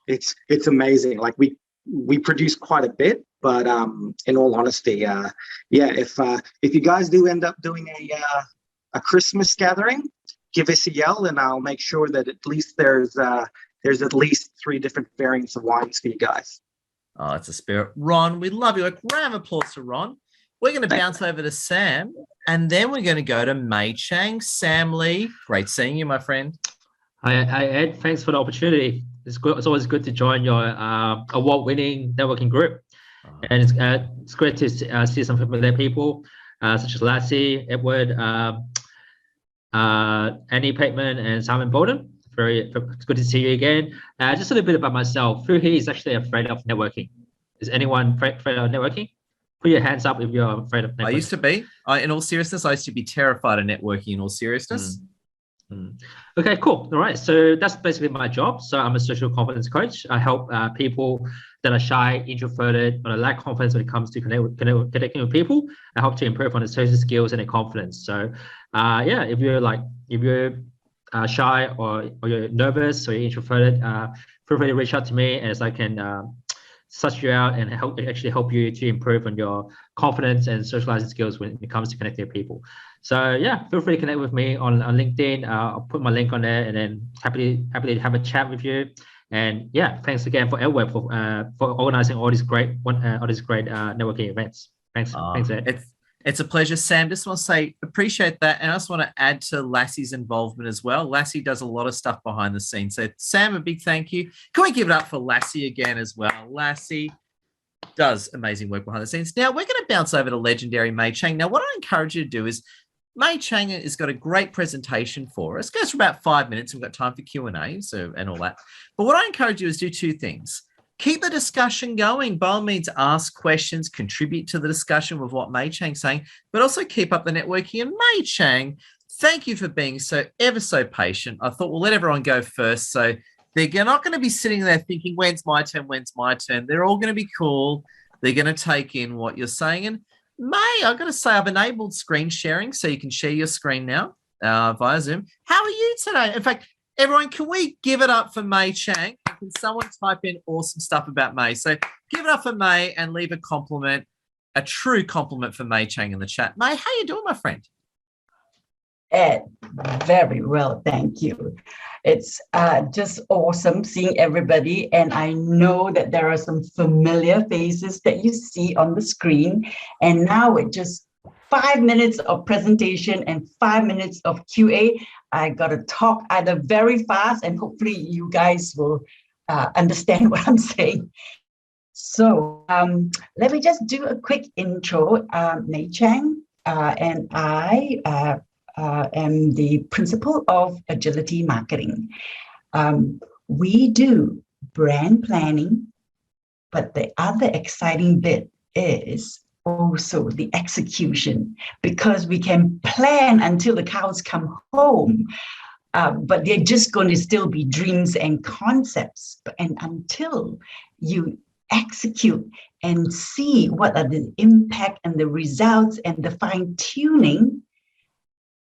It's amazing. Like we produce quite a bit, but in all honesty, if you guys do end up doing a Christmas gathering, give us a yell, and I'll make sure that at least there's at least 3 different variants of wines for you guys. Oh, it's a spirit. Ron, we love you. A round of applause to Ron. We're going to bounce over to Sam, and then we're going to go to Mei Chang. Sam Lee, great seeing you, my friend. Hi, Ed. Thanks for the opportunity. It's good. It's always good to join your award-winning networking group, and it's great to see some familiar people such as Lassie, Edward, Annie Pateman, and Simon Bolden. It's good to see you again. Just a little bit about myself. Who here is actually afraid of networking? Is anyone afraid of networking? Put your hands up if you're afraid of networking. I used to be. In all seriousness, I used to be terrified of networking in all seriousness. Okay, cool. All right. So that's basically my job. So I'm a social confidence coach. I help people that are shy, introverted, or lack confidence when it comes to connecting with people. I help to improve on the social skills and their confidence. So if you're shy or you're nervous or you're introverted, feel free to reach out to me, as I can suss you out and help you to improve on your confidence and socializing skills when it comes to connecting with people. So feel free to connect with me on LinkedIn. I'll put my link on there, and then happily to have a chat with you. And thanks again for Edward for organizing all these great networking events. Thanks, Ed. It's a pleasure, Sam. Just want to say appreciate that, and I just want to add to Lassie's involvement as well. Lassie does a lot of stuff behind the scenes. So Sam, a big thank you. Can we give it up for Lassie again as well? Lassie does amazing work behind the scenes. Now we're going to bounce over to legendary Mei Chang. Now what I encourage you to do is, Mei Chang has got a great presentation for us. It goes for about 5 minutes. We've got time for Q&A and all that. But what I encourage you is do 2 things. Keep the discussion going. By all means, ask questions, contribute to the discussion with what Mei Chang's saying, but also keep up the networking. And Mei Chang, thank you for being so patient. I thought we'll let everyone go first. So they're not going to be sitting there thinking, when's my turn? When's my turn? They're all going to be cool. They're going to take in what you're saying. And Mei, I've got to say, I've enabled screen sharing, so you can share your screen now via Zoom. How are you today? In fact, everyone, can we give it up for Mei Chang? Can someone type in awesome stuff about Mei? So give it up for Mei and leave a compliment, a true compliment for Mei Chang in the chat. Mei, how you doing, my friend? Ed, very well, thank you. It's just awesome seeing everybody, and I know that there are some familiar faces that you see on the screen, and now with just 5 minutes of presentation and 5 minutes of QA, I got to talk either very fast, and hopefully you guys will understand what I'm saying. So let me just do a quick intro. Mei Chang, and I am the principal of Agility Marketing. We do brand planning, but the other exciting bit is also the execution, because we can plan until the cows come home, but they're just going to still be dreams and concepts. And until you execute and see what are the impact and the results and the fine tuning,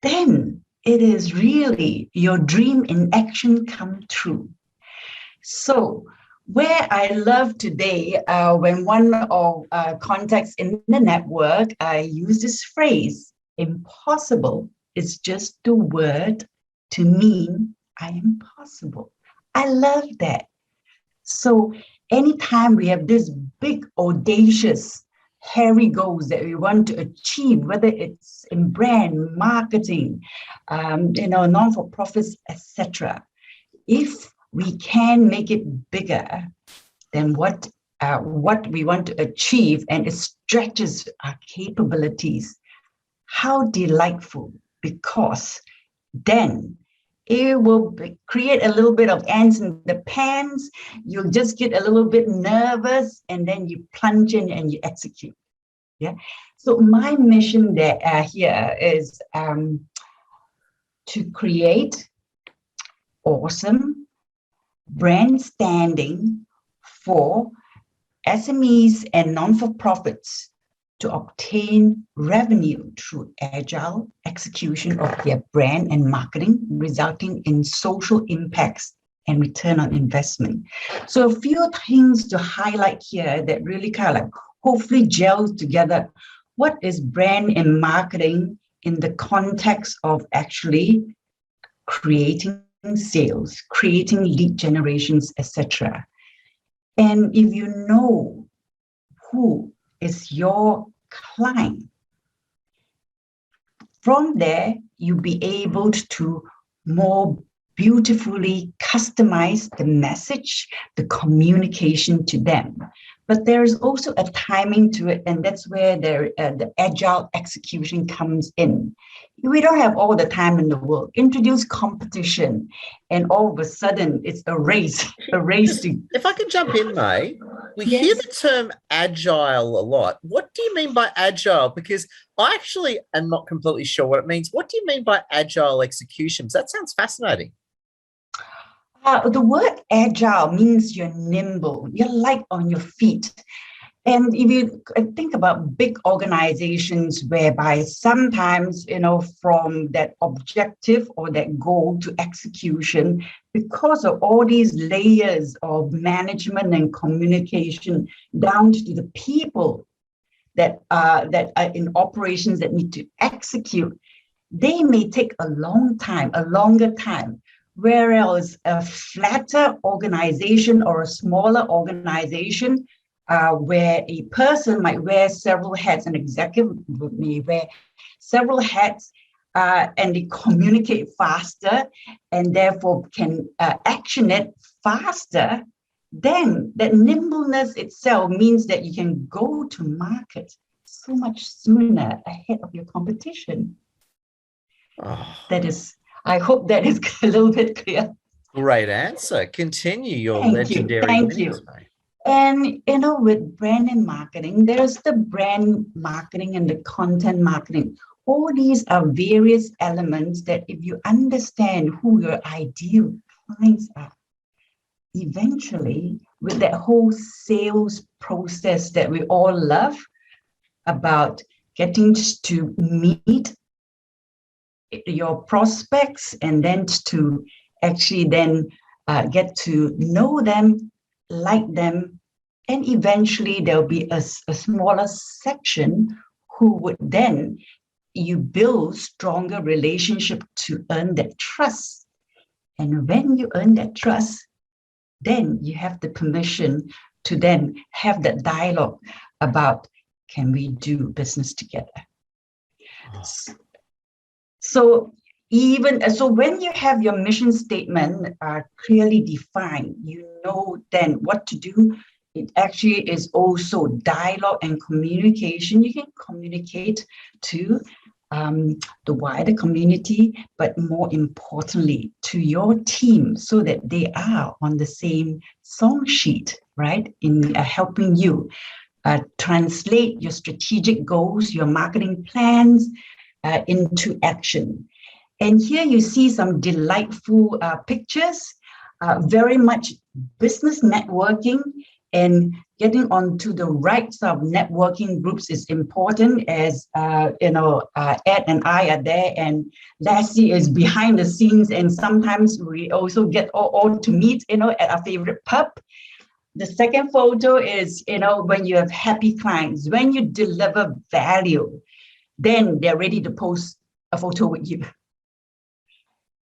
then it is really your dream in action come true. So where I love today, when one of contacts in the network, I use this phrase, impossible is just the word to mean I am possible. I love that. So anytime we have this big, audacious, hairy goals that we want to achieve, whether it's in brand, marketing, non-for-profits, etc., if we can make it bigger than what we want to achieve, and it stretches our capabilities, how delightful, because then it will create a little bit of ants in the pants. You'll just get a little bit nervous, and then you plunge in and you execute. Yeah. So my mission there here is to create awesome brand standing for SMEs and non-for-profits to obtain revenue through agile execution of their brand and marketing, resulting in social impacts and return on investment. So a few things to highlight here that really kind of like hopefully gels together. What is brand and marketing in the context of actually creating sales, creating lead generations, etc. And if you know who is your client, from there, you'll be able to more beautifully customize the message, the communication to them. But there's also a timing to it, and that's where the agile execution comes in. We don't have all the time in the world. Introduce competition, and all of a sudden it's a race to. If I can jump in, May, we hear the term agile a lot. What do you mean by agile? Because I actually am not completely sure what it means. What do you mean by agile executions? That sounds fascinating. The word agile means you're nimble, you're light on your feet. And if you think about big organizations whereby sometimes, from that objective or that goal to execution, because of all these layers of management and communication down to the people that are in operations that need to execute, they may take a longer time. Whereas a flatter organization or a smaller organization, where a person might wear several hats, an executive may wear several hats, and they communicate faster and therefore can action it faster, then that nimbleness itself means that you can go to market so much sooner ahead of your competition. That is, I hope that is a little bit clear. Great answer. Continue your Thank legendary. Thank you. And, with brand and marketing, there's the brand marketing and the content marketing. All these are various elements that if you understand who your ideal clients are, eventually with that whole sales process that we all love about getting to meet your prospects and then to actually then get to know them, like them, and eventually there'll be a smaller section who would then you build stronger relationship to earn that trust. And when you earn that trust, then you have the permission to then have that dialogue about, can we do business together? So when you have your mission statement clearly defined, you know then what to do. It actually is also dialogue and communication. You can communicate to the wider community, but more importantly to your team, so that they are on the same song sheet, right? In helping you translate your strategic goals, your marketing plans into action. And here you see some delightful pictures, very much business networking, and getting onto the right sort of networking groups is important, as Ed and I are there, and Lassie is behind the scenes, and sometimes we also get all to meet, at our favorite pub. The second photo is, when you have happy clients, when you deliver value, then they're ready to post a photo with you.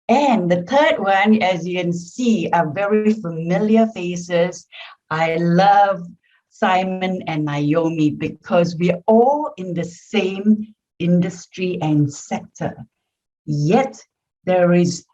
And the third one, as you can see, are very familiar faces. I love Simon and Naomi because we're all in the same industry and sector. Yet there is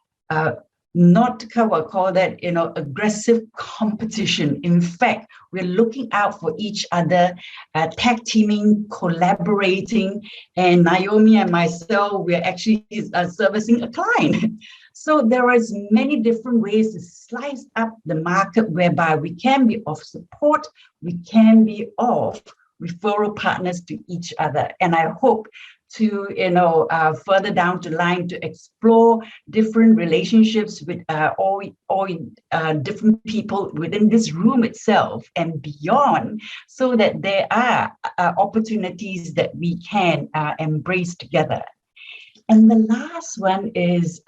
not call that, aggressive competition. In fact, we're looking out for each other, tag teaming, collaborating, and Naomi and myself, we're actually servicing a client. So there is many different ways to slice up the market whereby we can be of support, we can be of referral partners to each other. And I hope to, further down the line to explore different relationships with all different people within this room itself and beyond, so that there are opportunities that we can embrace together. And the last one is,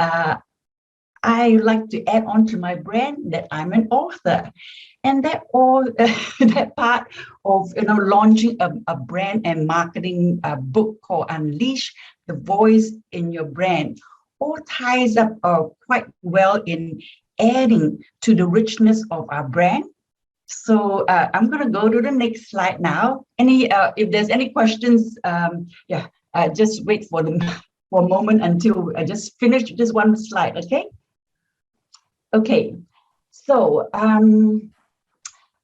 I like to add on to my brand that I'm an author. And that part of launching a brand and marketing book called Unleash the Voice in Your Brand all ties up quite well in adding to the richness of our brand. So I'm going to go to the next slide now. If there's any questions, just wait for a moment until I just finish this one slide, okay? Okay, so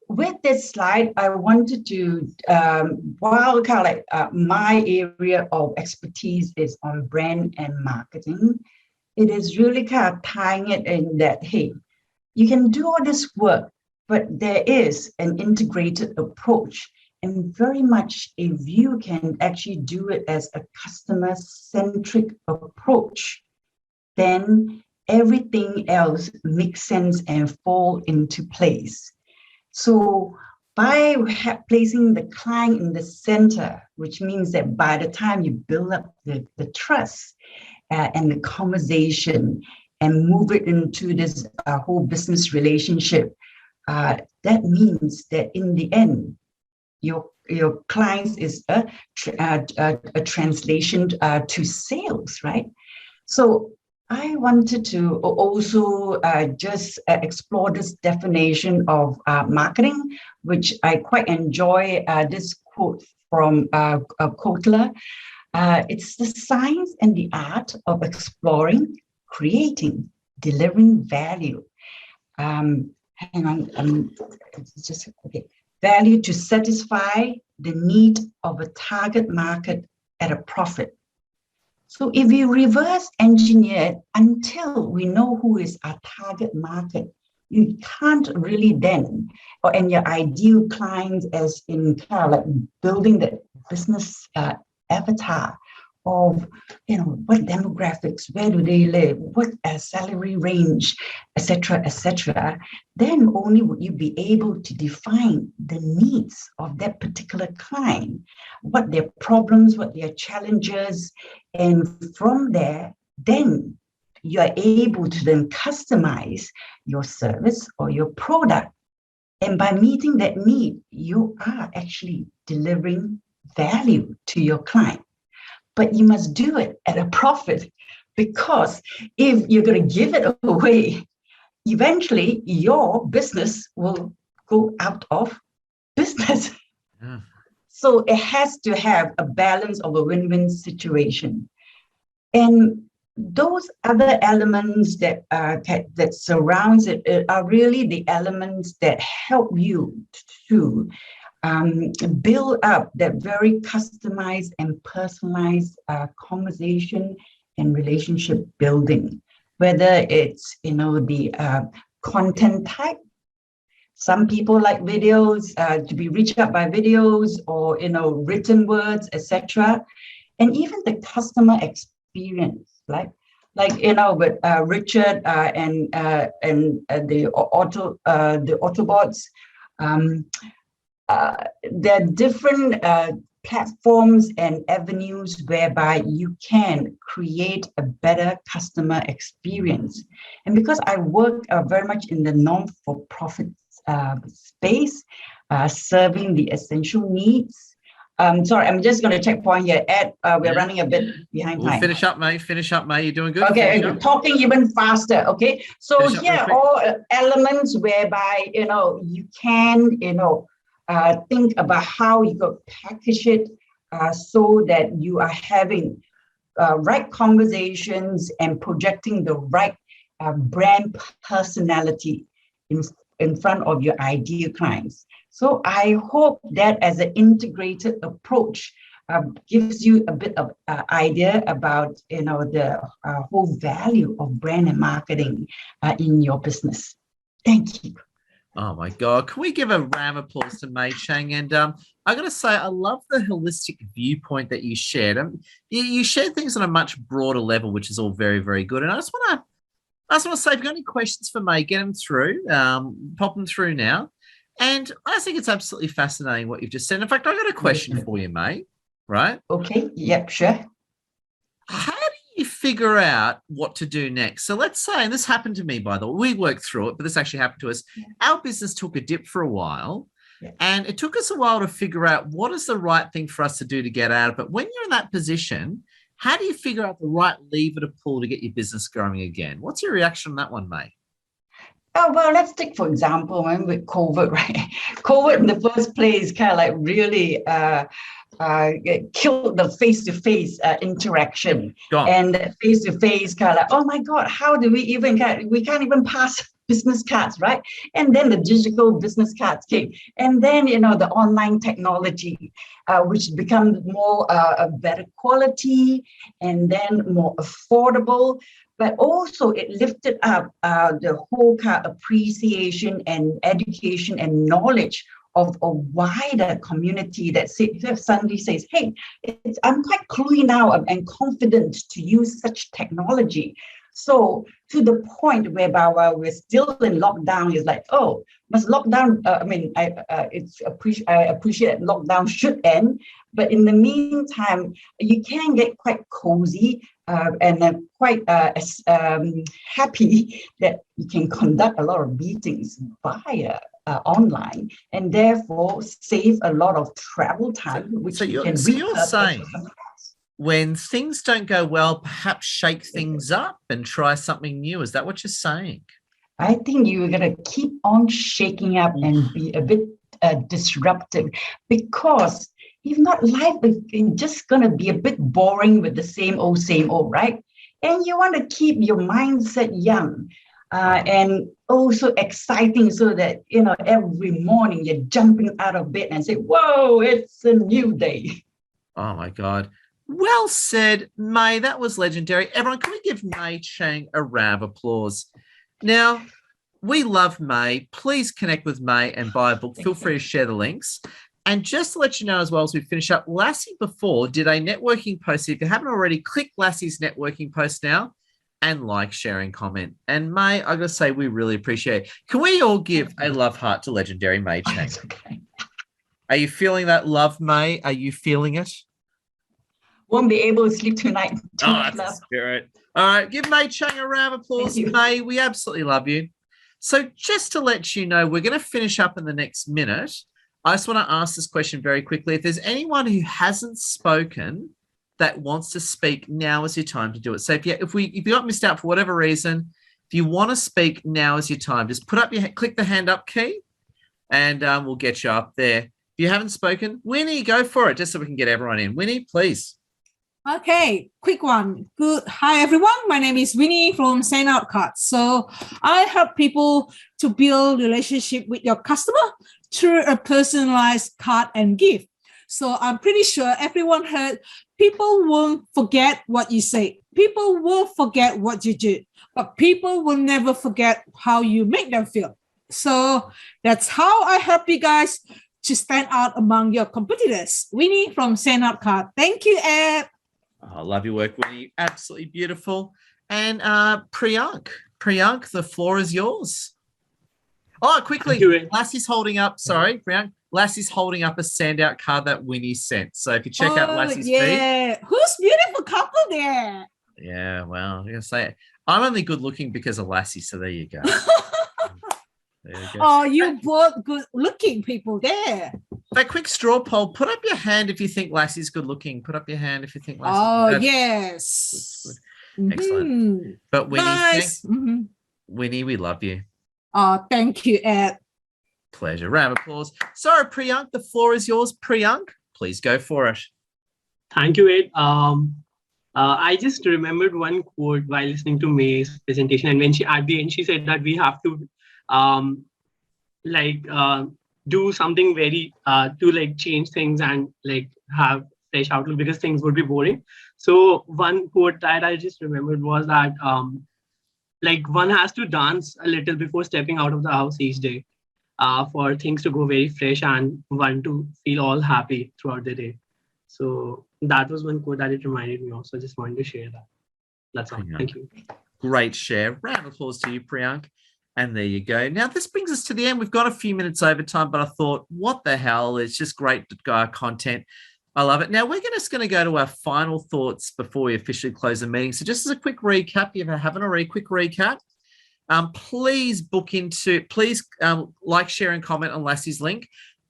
with this slide, I wanted to, while kind of like my area of expertise is on brand and marketing, it is really kind of tying it in that, hey, you can do all this work, but there is an integrated approach. And very much if you can actually do it as a customer-centric approach, then everything else makes sense and fall into place. So by placing the client in the center, which means that by the time you build up the trust and the conversation and move it into this whole business relationship, that means that in the end, your clients is a translation to sales, right? So I wanted to also just explore this definition of marketing, which I quite enjoy this quote from Kotler. It's the science and the art of exploring, creating, delivering value. Hang on, just okay. Value to satisfy the need of a target market at a profit. So if we reverse engineer it until we know who is our target market, you can't really then, and your ideal clients, as in kind of like building the business avatar of, what demographics, where do they live, what salary range, etc., then only would you be able to define the needs of that particular client, what their problems, what their challenges, and from there, then you are able to then customize your service or your product. And by meeting that need, you are actually delivering value to your client. But you must do it at a profit, because if you're going to give it away, eventually your business will go out of business. Yeah. So it has to have a balance of a win-win situation. And those other elements that surrounds it are really the elements that help you to build up that very customized and personalized conversation and relationship building, whether it's the content type, Some people like videos, to be reached out by videos or, written words, etc. And even the customer experience, like with Richard and the Autobots, there are different platforms and avenues whereby you can create a better customer experience. And because I work very much in the non-for-profit space, serving the essential needs. Sorry, I'm just going to check point here. Ed, we're running a bit behind time. Finish up, mate. Finish up, mate. You're doing good. Okay, talking even faster. Okay, so here all elements whereby you can think about how you could package it so that you are having right conversations and projecting the right brand personality in front of your ideal clients. So I hope that as an integrated approach gives you a bit of idea about the whole value of brand and marketing in your business. Thank you. Oh my God. Can we give a round of applause to Mei Chang? And I got to say, I love the holistic viewpoint that you shared. You shared things on a much broader level, which is all very, very good. And I just want to say, if you've got any questions for Mei, get them through, pop them through now. And I think it's absolutely fascinating what you've just said. In fact, I got a question for you, Mei, right? Okay. Yep, sure. How do you figure out what to do next? So let's say, and this happened to me, by the way, we worked through it, but this actually happened to us. Yeah. Our business took a dip for a while, and it took us a while to figure out what is the right thing for us to do to get out of it. When you're in that position, how do you figure out the right lever to pull to get your business growing again? What's your reaction on that one, Mei? Oh, well, let's take, for example, with COVID, right? COVID in the first place kind of like really killed the face-to-face interaction. And face-to-face kind of like, oh my God, how do we can't even pass business cards, right? And then the digital business cards came. And then, the online technology, which becomes more better quality and then more affordable. But also it lifted up the whole kind of appreciation and education and knowledge of a wider community that suddenly says, hey, I'm quite cluey now and confident to use such technology. So to the point whereby while we're still in lockdown, it's like, oh, must lockdown, I appreciate lockdown should end, but in the meantime, you can get quite cozy and quite happy that you can conduct a lot of meetings via online and therefore save a lot of travel time, which you're saying when things don't go well, perhaps shake things up and try something new. Is that what you're saying? I think you're going to keep on shaking up and be a bit disruptive, because if not, life is just going to be a bit boring with the same old, right? And you want to keep your mindset young and also exciting so that, every morning you're jumping out of bed and say, whoa, it's a new day. Oh, my God. Well said, Mei. That was legendary. Everyone, can we give Mei Chang a round of applause? Now, we love Mei. Please connect with Mei and buy a book. Feel free to share the links. And just to let you know as well as we finish up, Lassie before did a networking post. If you haven't already, click Lassie's networking post now and like, share, and comment. And Mei, I got to say, we really appreciate it. Can we all give a love heart to legendary Mei Chang? Okay. Are you feeling that love, Mei? Are you feeling it? Won't be able to sleep tonight. Oh, that's a spirit. All right, give Mei Chang a round of applause. Mei, we absolutely love you. So just to let you know, we're going to finish up in the next minute. I just want to ask this question very quickly. If there's anyone who hasn't spoken that wants to speak, now is your time to do it. So if you got missed out for whatever reason, if you want to speak, now is your time. Just click the hand up key, and we'll get you up there. If you haven't spoken, Winnie, go for it, just so we can get everyone in. Winnie, please. Okay, quick one. Good. Hi, everyone. My name is Winnie from Send Out Cards. So I help people to build relationship with your customer through a personalized card and gift. So I'm pretty sure everyone heard people won't forget what you say. People will forget what you do, but people will never forget how you make them feel. So that's how I help you guys to stand out among your competitors. Winnie from Send Out Card. Thank you, Ed. I love your work, Winnie. Absolutely beautiful. And Priyank, the floor is yours. Oh, quickly, Lassie's holding up. Sorry, Priyank. Lassie's holding up a Sandout card that Winnie sent. So if you check out Lassie's feed. Who's beautiful couple there? Yeah, well, I'm gonna say it. I'm only good looking because of Lassie, so there you go. There you go. Oh, you both good looking people there. That quick straw poll, put up your hand if you think Lassie's good looking. Put up your hand if you think Lassie's Oh, good. yes. Good. Excellent. But Winnie, Nice. Winnie, we love you. Oh, thank you, Ed. Pleasure. Round of applause. Sorry, Priyank, the floor is yours. Priyank, please go for it. Thank you, Ed. I just remembered one quote while listening to May's presentation, and when she at the end she said that we have to do something very to like change things and like have fresh outlook because things would be boring. So one quote that I just remembered was that like one has to dance a little before stepping out of the house each day for things to go very fresh and one to feel all happy throughout the day. So that was one quote that it reminded me of. So I just wanted to share that. That's all. Thank you. Great share. Round of applause to you, Priyank. And there you go. Now, this brings us to the end. We've got a few minutes over time, but I thought, what the hell? It's just great content. I love it. Now, we're just going to go to our final thoughts before we officially close the meeting. So just as a quick recap, if you haven't already, quick recap. Please like, share, and comment on Lassie's link.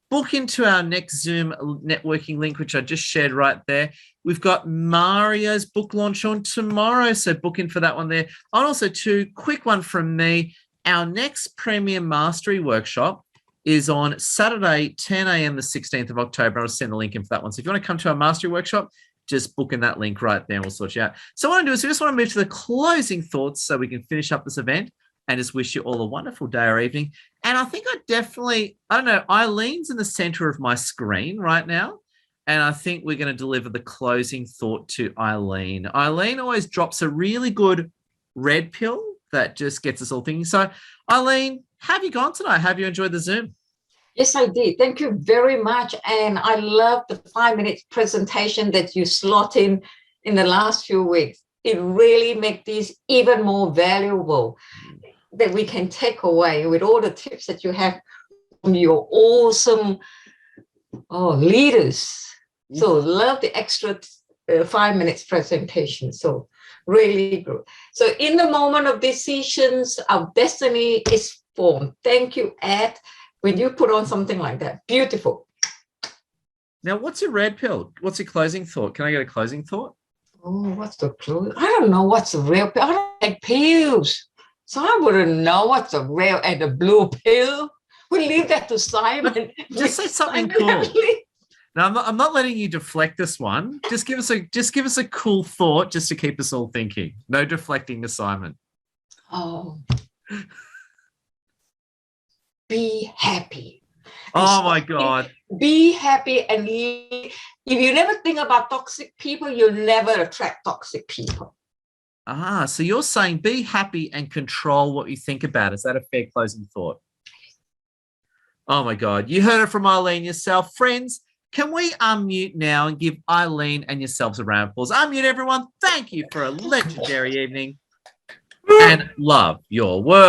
Book into our next Zoom networking link, which I just shared right there. We've got Mario's book launch on tomorrow, so book in for that one there. And also, too, quick one from me. Our next Premium Mastery workshop is on Saturday, 10 a.m. the 16th of October. I'll send the link in for that one. So if you want to come to our Mastery workshop, just book in that link right there and we'll sort you out. So what I want to do is we just want to move to the closing thoughts so we can finish up this event and just wish you all a wonderful day or evening. And I think I don't know, Eileen's in the center of my screen right now. And I think we're going to deliver the closing thought to Eileen. Eileen always drops a really good red pill that just gets us all thinking. So, Eileen, have you gone tonight? Have you enjoyed the Zoom? Yes, I did. Thank you very much. And I love the 5-minute presentation that you slot in the last few weeks. It really makes these even more valuable that we can take away with all the tips that you have from your awesome leaders. So love the extra 5 minutes presentation. So really good. So in the moment of decisions, our destiny is formed. Thank you, Ed, when you put on something like that. Beautiful. Now, what's your red pill? What's your closing thought? Can I get a closing thought? Oh, what's the clue? I don't know what's the real pill. I don't take pills. So I wouldn't know what's the red and the blue pill. We leave that to Simon. Just say something cool. Now, I'm not letting you deflect this one. Just give us a cool thought just to keep us all thinking. No deflecting to Simon. Oh. Be happy. Oh my God. Be happy, and if you never think about toxic people, you'll never attract toxic people. So you're saying be happy and control what you think about. Is that a fair closing thought? Oh my God. You heard it from Eileen yourself. Friends, can we unmute now and give Eileen and yourselves a round of applause? Unmute, everyone. Thank you for a legendary evening and love your work.